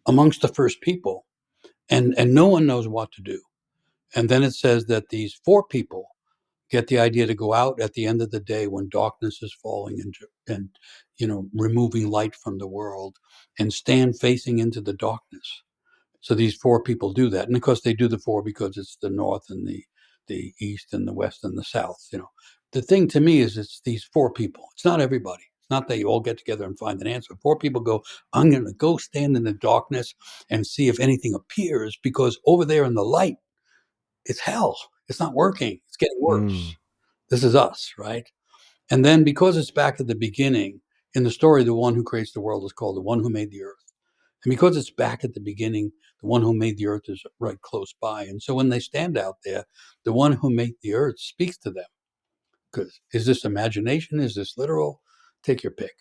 amongst the first people. And no one knows what to do. And then it says that these four people get the idea to go out at the end of the day when darkness is falling and removing light from the world and stand facing into the darkness. So these four people do that, and of course they do the four because it's the north and the east and the west and the south. The thing to me is it's these four people. It's not everybody. It's not that you all get together and find an answer. Four people go, I'm going to go stand in the darkness and see if anything appears because over there in the light, it's hell. It's not working. It's getting Mm. worse. This is us, right? And then because it's back at the beginning, in the story, the one who creates the world is called the one who made the earth. And because it's back at the beginning, the one who made the earth is right close by. And so when they stand out there, the one who made the earth speaks to them. Because is this imagination? Is this literal? Take your pick.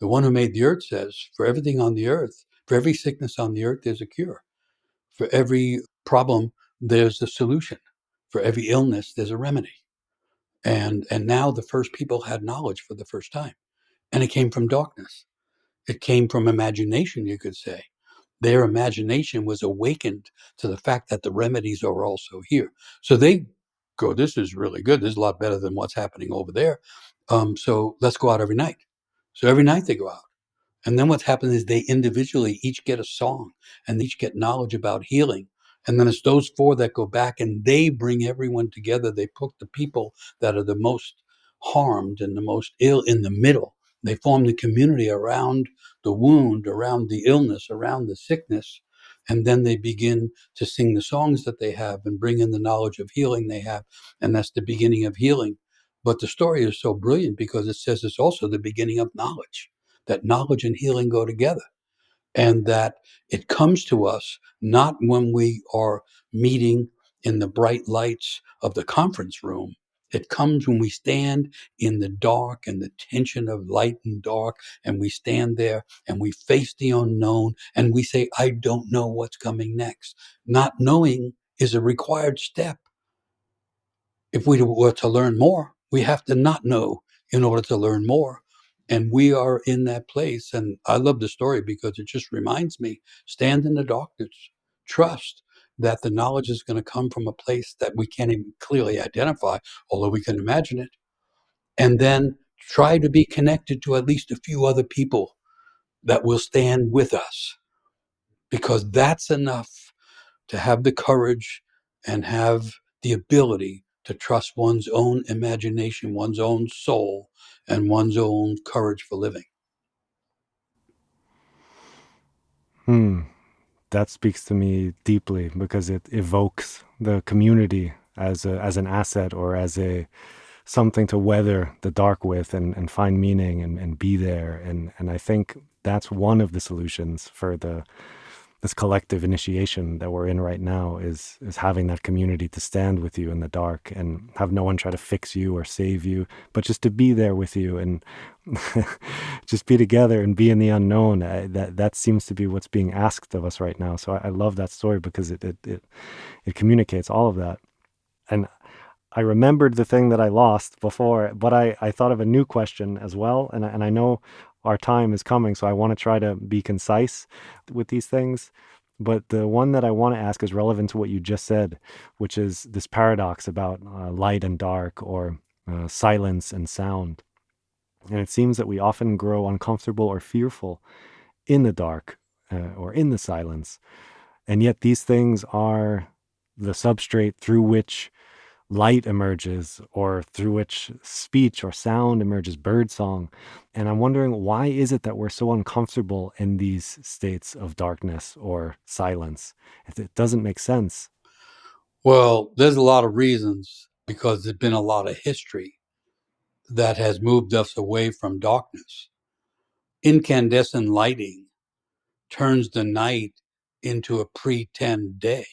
The one who made the earth says, for everything on the earth, for every sickness on the earth, there's a cure. For every problem, there's a solution. For every illness, there's a remedy. And now the first people had knowledge for the first time. And it came from darkness. It came from imagination, you could say. Their imagination was awakened to the fact that the remedies are also here. So they go, this is really good. This is a lot better than what's happening over there. So let's go out every night. So every night they go out. And then what's happened is they individually each get a song and they each get knowledge about healing. And then it's those four that go back and they bring everyone together. They put the people that are the most harmed and the most ill in the middle. They form the community around the wound, around the illness, around the sickness. And then they begin to sing the songs that they have and bring in the knowledge of healing they have. And that's the beginning of healing. But the story is so brilliant because it says it's also the beginning of knowledge, that knowledge and healing go together, and that it comes to us not when we are meeting in the bright lights of the conference room. It comes when we stand in the dark and the tension of light and dark, and we stand there and we face the unknown and we say, I don't know what's coming next. Not knowing is a required step. If we were to learn more, we have to not know in order to learn more. And we are in that place. And I love the story because it just reminds me, stand in the darkness, trust that the knowledge is going to come from a place that we can't even clearly identify, although we can imagine it. And then try to be connected to at least a few other people that will stand with us, because that's enough to have the courage and have the ability to trust one's own imagination, one's own soul, and one's own courage for living. Hmm. That speaks to me deeply because it evokes the community as an asset or as a something to weather the dark with and find meaning and be there. And I think that's one of the solutions for this collective initiation that we're in right now is having that community to stand with you in the dark and have no one try to fix you or save you, but just to be there with you and just be together and be in the unknown. That seems to be what's being asked of us right now. So I love that story because it communicates all of that. And I remembered the thing that I lost before, but I thought of a new question as well. And I know our time is coming, so I want to try to be concise with these things. But the one that I want to ask is relevant to what you just said, which is this paradox about light and dark or silence and sound. And it seems that we often grow uncomfortable or fearful in the dark or in the silence. And yet these things are the substrate through which light emerges or through which speech or sound emerges, birdsong. And I'm wondering, why is it that we're so uncomfortable in these states of darkness or silence? It doesn't make sense. Well, there's a lot of reasons because there's been a lot of history that has moved us away from darkness. Incandescent lighting turns the night into a pre-10 day.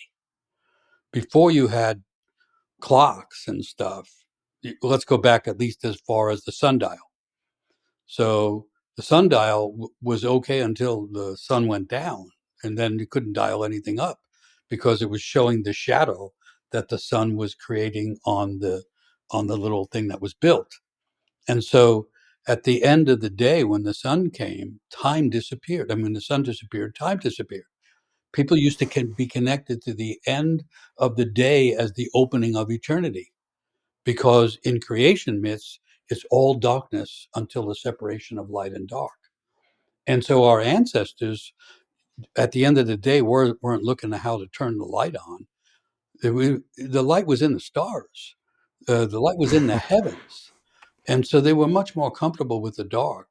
Before you had clocks and stuff, let's go back at least as far as the sundial. So the sundial was okay until the sun went down, and then you couldn't dial anything up because it was showing the shadow that the sun was creating on the little thing that was built. And so at the end of the day, when the sun came, time disappeared. I mean, the sun disappeared, time disappeared. People used to be connected to the end of the day as the opening of eternity, because in creation myths, it's all darkness until the separation of light and dark. And so our ancestors, at the end of the day, weren't looking at how to turn the light on. The light was in the stars, the light was in the heavens. And so they were much more comfortable with the dark.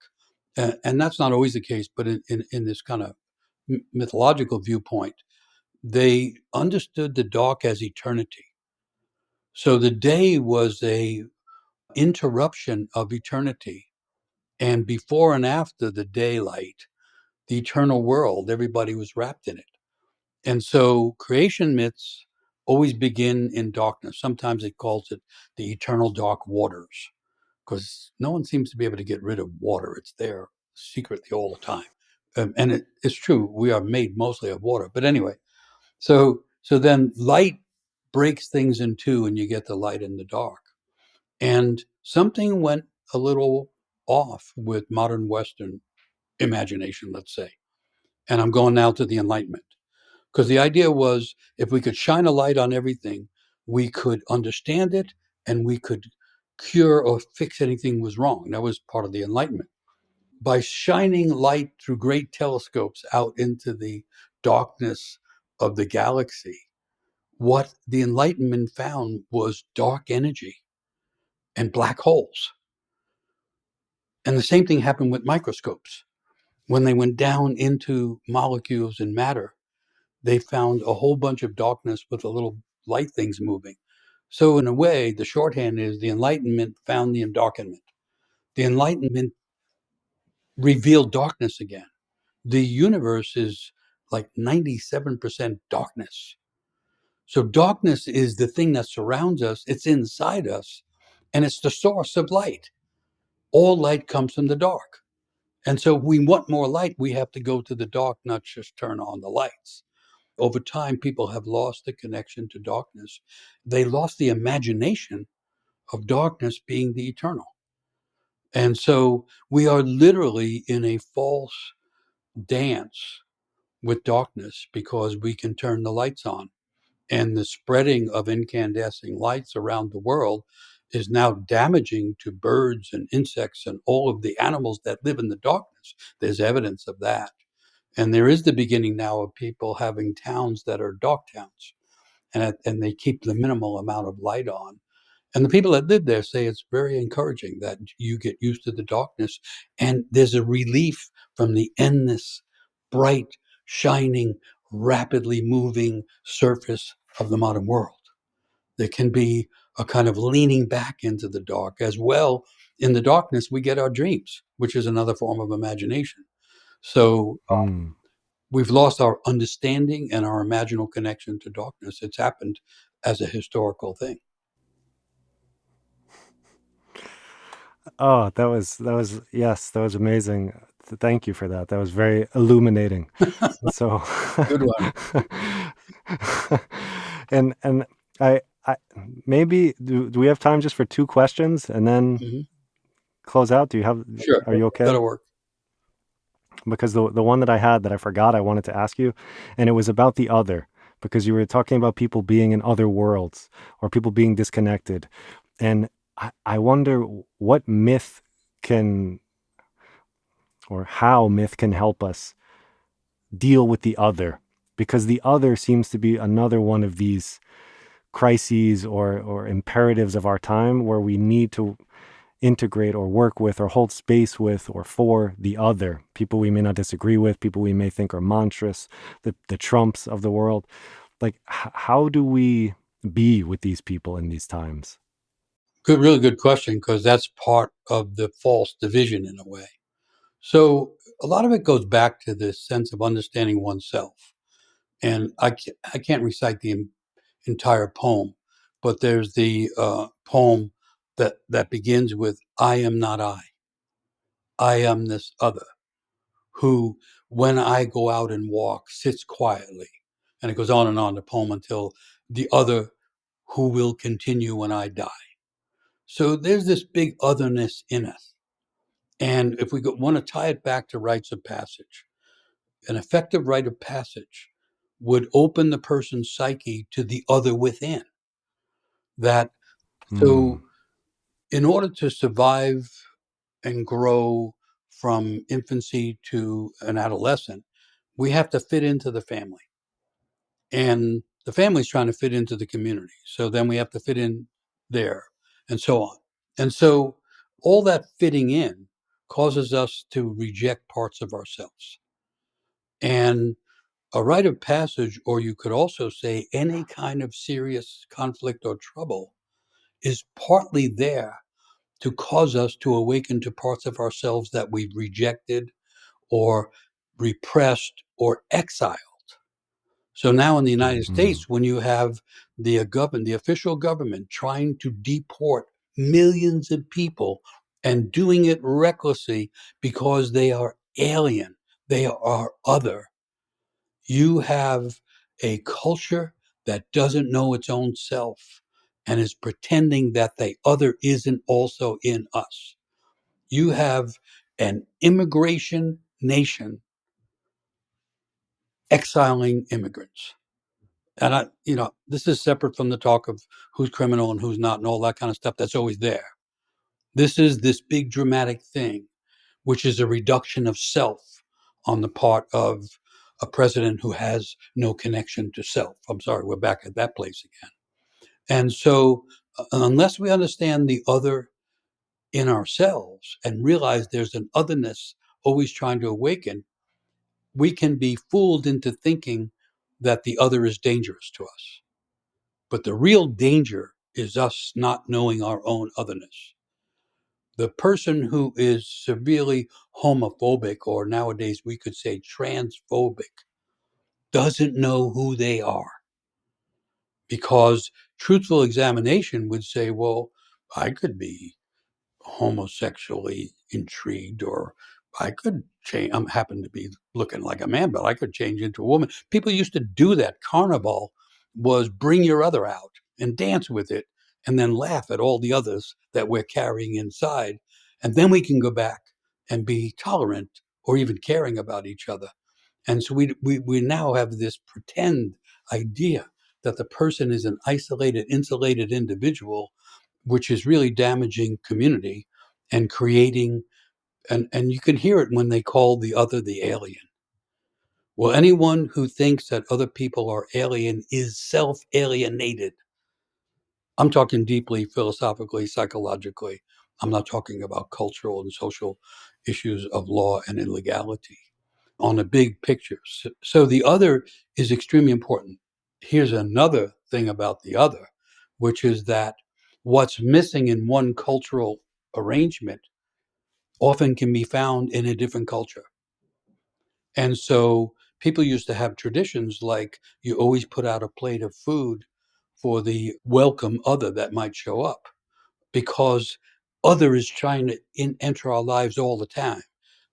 And that's not always the case, but in this kind of mythological viewpoint, they understood the dark as eternity. So the day was a interruption of eternity. And before and after the daylight, the eternal world, everybody was wrapped in it. And so creation myths always begin in darkness. Sometimes it calls it the eternal dark waters, because no one seems to be able to get rid of water. It's there secretly all the time. And it's true, we are made mostly of water. But anyway, so then light breaks things in two, and you get the light and the dark. And something went a little off with modern Western imagination, let's say. And I'm going now to the Enlightenment. Because the idea was, if we could shine a light on everything, we could understand it, and we could cure or fix anything was wrong. That was part of the Enlightenment. By shining light through great telescopes out into the darkness of the galaxy, what the Enlightenment found was dark energy and black holes. And the same thing happened with microscopes. When they went down into molecules and matter, they found a whole bunch of darkness with the little light things moving. So, in a way, the shorthand is the Enlightenment found the Endarkenment. The Enlightenment revealed darkness again. The universe is like 97% darkness. So, darkness is the thing that surrounds us, it's inside us, and it's the source of light. All light comes from the dark. And so, if we want more light, we have to go to the dark, not just turn on the lights. Over time, people have lost the connection to darkness. They lost the imagination of darkness being the eternal. And so we are literally in a false dance with darkness because we can turn the lights on. And the spreading of incandescent lights around the world is now damaging to birds and insects and all of the animals that live in the darkness. There's evidence of that. And there is the beginning now of people having towns that are dark towns, and they keep the minimal amount of light on. And the people that live there say it's very encouraging that you get used to the darkness, and there's a relief from the endless, bright, shining, rapidly moving surface of the modern world. There can be a kind of leaning back into the dark as well. In the darkness, we get our dreams, which is another form of imagination. So Mm. we've lost our understanding and our imaginal connection to darkness. It's happened as a historical thing. Oh, yes, that was amazing. Thank you for that. That was very illuminating. So, Good one. and I maybe do we have time just for two questions and then Hmm. close out? Do you have? Sure, Are you okay? that'll work. Because the one that I had that I forgot I wanted to ask you, and it was about the other, because you were talking about people being in other worlds or people being disconnected, and I wonder what myth can or how myth can help us deal with the other, because the other seems to be another one of these crises or imperatives of our time where we need to integrate or work with or hold space with or for the other, people we may not disagree with, people we may think are monstrous, the Trumps of the world. Like, how do we be with these people in these times? Good, really good question, because that's part of the false division in a way. So a lot of it goes back to this sense of understanding oneself. And I can't recite the entire poem, but there's the poem that begins with "I am not I am this other who, when I go out and walk, sits quietly," and it goes on and on the poem until the other who will continue when I die. So there's this big otherness in us, and if we want to tie it back to rites of passage, an effective rite of passage would open the person's psyche to the other within. That Hmm. so in order to survive and grow from infancy to an adolescent, we have to fit into the family. And the family's trying to fit into the community. So then we have to fit in there and so on. And so all that fitting in causes us to reject parts of ourselves. And a rite of passage, or you could also say any kind of serious conflict or trouble, is partly there to cause us to awaken to parts of ourselves that we've rejected or repressed or exiled. So now in the United Hmm. States, when you have the official government trying to deport millions of people and doing it recklessly because they are alien, they are other, you have a culture that doesn't know its own self and is pretending that the other isn't also in us. You have an immigration nation exiling immigrants. And this is separate from the talk of who's criminal and who's not and all that kind of stuff that's always there. This is this big dramatic thing, which is a reduction of self on the part of a president who has no connection to self. I'm sorry, we're back at that place again. And so, unless we understand the other in ourselves and realize there's an otherness always trying to awaken, we can be fooled into thinking that the other is dangerous to us. But the real danger is us not knowing our own otherness. The person who is severely homophobic, or nowadays we could say transphobic, doesn't know who they are, because truthful examination would say, well, I could be homosexually intrigued, or I could change. I'm happen to be looking like a man, but I could change into a woman. People used to do that. Carnival was bring your other out and dance with it, and then laugh at all the others that we're carrying inside, and then we can go back and be tolerant or even caring about each other. And so we now have this pretend idea that the person is an isolated, insulated individual, which is really damaging community and creating, and you can hear it when they call the other the alien. Well, anyone who thinks that other people are alien is self-alienated. I'm talking deeply philosophically, psychologically. I'm not talking about cultural and social issues of law and illegality on a big picture. So the other is extremely important. Here's another thing about the other, which is that what's missing in one cultural arrangement often can be found in a different culture. And so people used to have traditions like you always put out a plate of food for the welcome other that might show up, because other is trying to enter our lives all the time.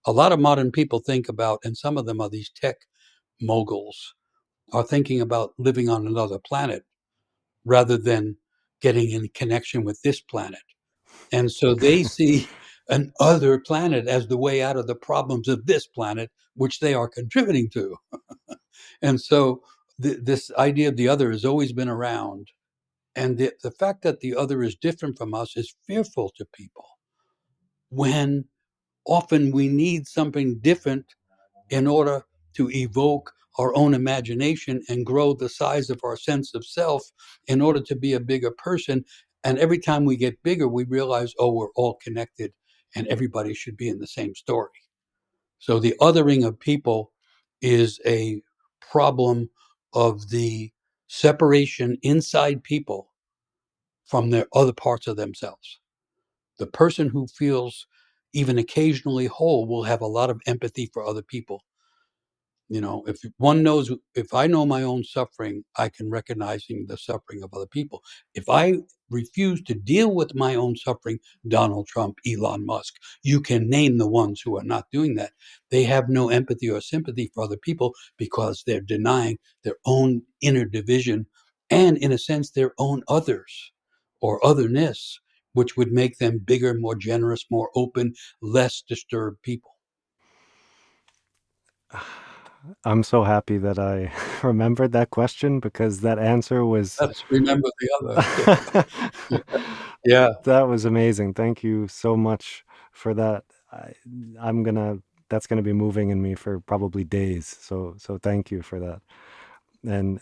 A lot of modern people think about, and some of them are these tech moguls, are thinking about living on another planet rather than getting in connection with this planet. And so they see an other planet as the way out of the problems of this planet, which they are contributing to. And so this idea of the other has always been around. And the fact that the other is different from us is fearful to people, when often we need something different in order to evoke our own imagination and grow the size of our sense of self in order to be a bigger person. And every time we get bigger, we realize, oh, we're all connected and everybody should be in the same story. So the othering of people is a problem of the separation inside people from their other parts of themselves. The person who feels even occasionally whole will have a lot of empathy for other people. If one knows, if I know my own suffering, I can recognizing the suffering of other people. If I refuse to deal with my own suffering, Donald Trump, Elon Musk, you can name the ones who are not doing that. They have no empathy or sympathy for other people because they're denying their own inner division and, in a sense, their own others or otherness, which would make them bigger, more generous, more open, less disturbed people. I'm so happy that I remembered that question because that answer was Let's remember the other. Yeah. that was amazing. Thank you so much for that. I, I'm gonna that's gonna be moving in me for probably days. So thank you for that. And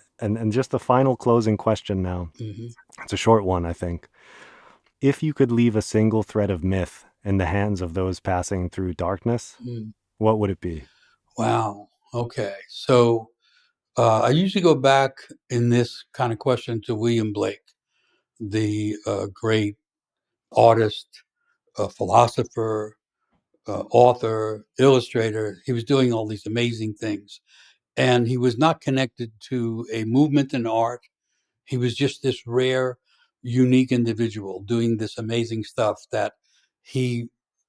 just the final closing question now. Hmm. It's a short one, I think. If you could leave a single thread of myth in the hands of those passing through darkness, Mm. what would it be? Wow. Okay. So I usually go back in this kind of question to William Blake, the great artist, philosopher, author, illustrator. He was doing all these amazing things. And he was not connected to a movement in art. He was just this rare, unique individual doing this amazing stuff that he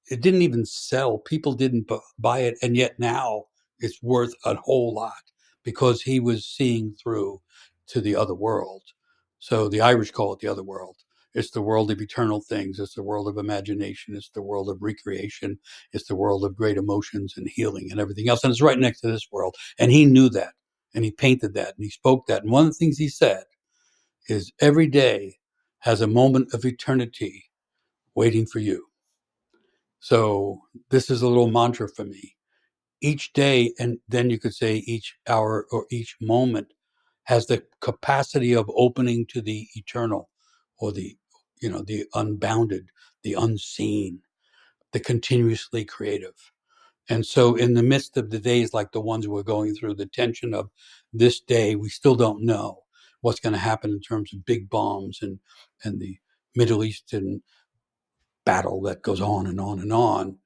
it didn't even sell. People didn't buy it, and yet now it's worth a whole lot because he was seeing through to the other world. So the Irish call it the other world. It's the world of eternal things. It's the world of imagination. It's the world of recreation. It's the world of great emotions and healing and everything else. And it's right next to this world. And he knew that. And he painted that and he spoke that. And one of the things he said is every day has a moment of eternity waiting for you. So this is a little mantra for me. Each day, and then you could say each hour or each moment has the capacity of opening to the eternal or the unbounded, the unseen, the continuously creative. And so, in the midst of the days like the ones we're going through, the tension of this day, we still don't know what's going to happen in terms of big bombs and the Middle Eastern battle that goes on and on and on.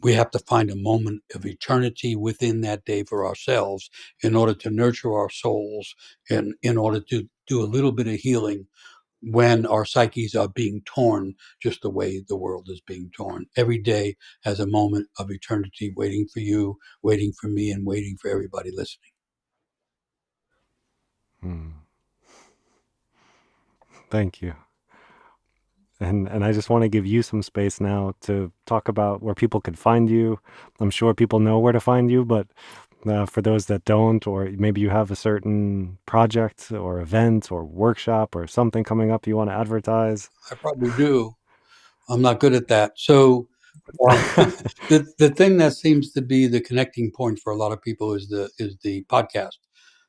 We have to find a moment of eternity within that day for ourselves in order to nurture our souls and in order to do a little bit of healing when our psyches are being torn just the way the world is being torn. Every day has a moment of eternity waiting for you, waiting for me, and waiting for everybody listening. Hmm. Thank you. And I just want to give you some space now to talk about where people can find you. I'm sure people know where to find you, but for those that don't, or maybe you have a certain project or event or workshop or something coming up you want to advertise. I probably do. I'm not good at that. So the thing that seems to be the connecting point for a lot of people is the podcast.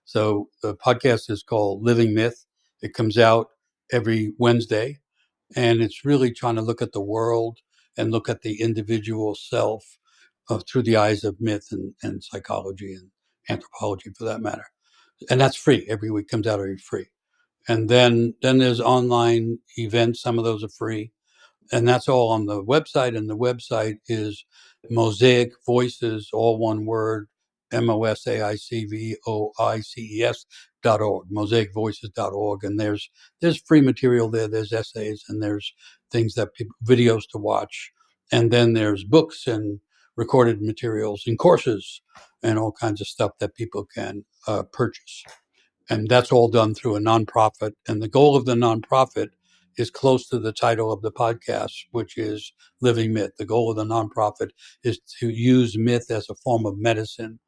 So the podcast is called Living Myth. It comes out every Wednesday, and it's really trying to look at the world and look at the individual self through the eyes of myth and psychology and anthropology, for that matter. And that's free. Every week comes out every free. And then there's online events. Some of those are free, and that's all on the website. And the website is Mosaic Voices, all one word, MOSAICVOICES.org, mosaicvoices.org. And there's free material there. There's essays and there's things that people, videos to watch. And then there's books and recorded materials and courses and all kinds of stuff that people can purchase. And that's all done through a nonprofit. And the goal of the nonprofit is close to the title of the podcast, which is Living Myth. The goal of the nonprofit is to use myth as a form of medicine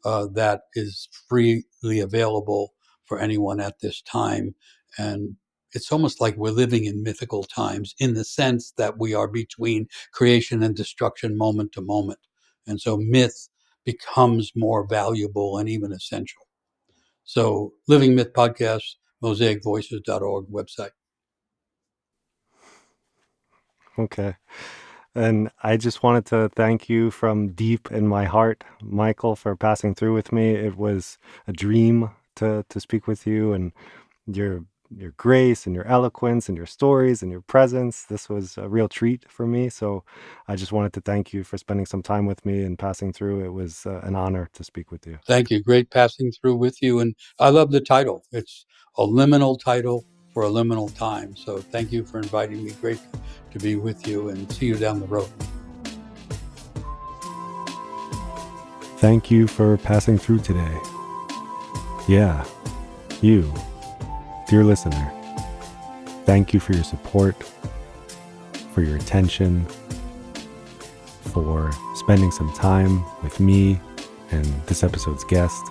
that is freely available for anyone at this time. And it's almost like we're living in mythical times in the sense that we are between creation and destruction moment to moment. And so myth becomes more valuable and even essential. So, Living Myth Podcast, mosaicvoices.org website. Okay. And I just wanted to thank you from deep in my heart, Michael, for passing through with me. It was a dream to speak with you, and you're your grace and your eloquence and your stories and your presence. This was a real treat for me. So I just wanted to thank you for spending some time with me and passing through. It was an honor to speak with you. Thank you. Great passing through with you. And I love the title. It's a liminal title for a liminal time. So thank you for inviting me. Great to be with you, and see you down the road. Thank you for passing through today. Yeah, you, dear listener. Thank you for your support, for your attention, for spending some time with me and this episode's guest.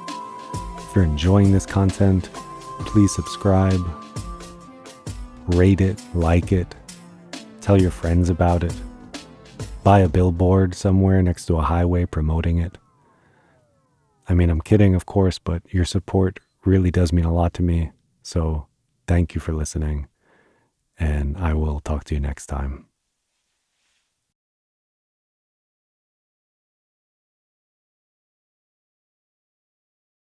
If you're enjoying this content, please subscribe, rate it, like it, tell your friends about it, buy a billboard somewhere next to a highway promoting it. I mean, I'm kidding, of course, but your support really does mean a lot to me. So thank you for listening, and I will talk to you next time.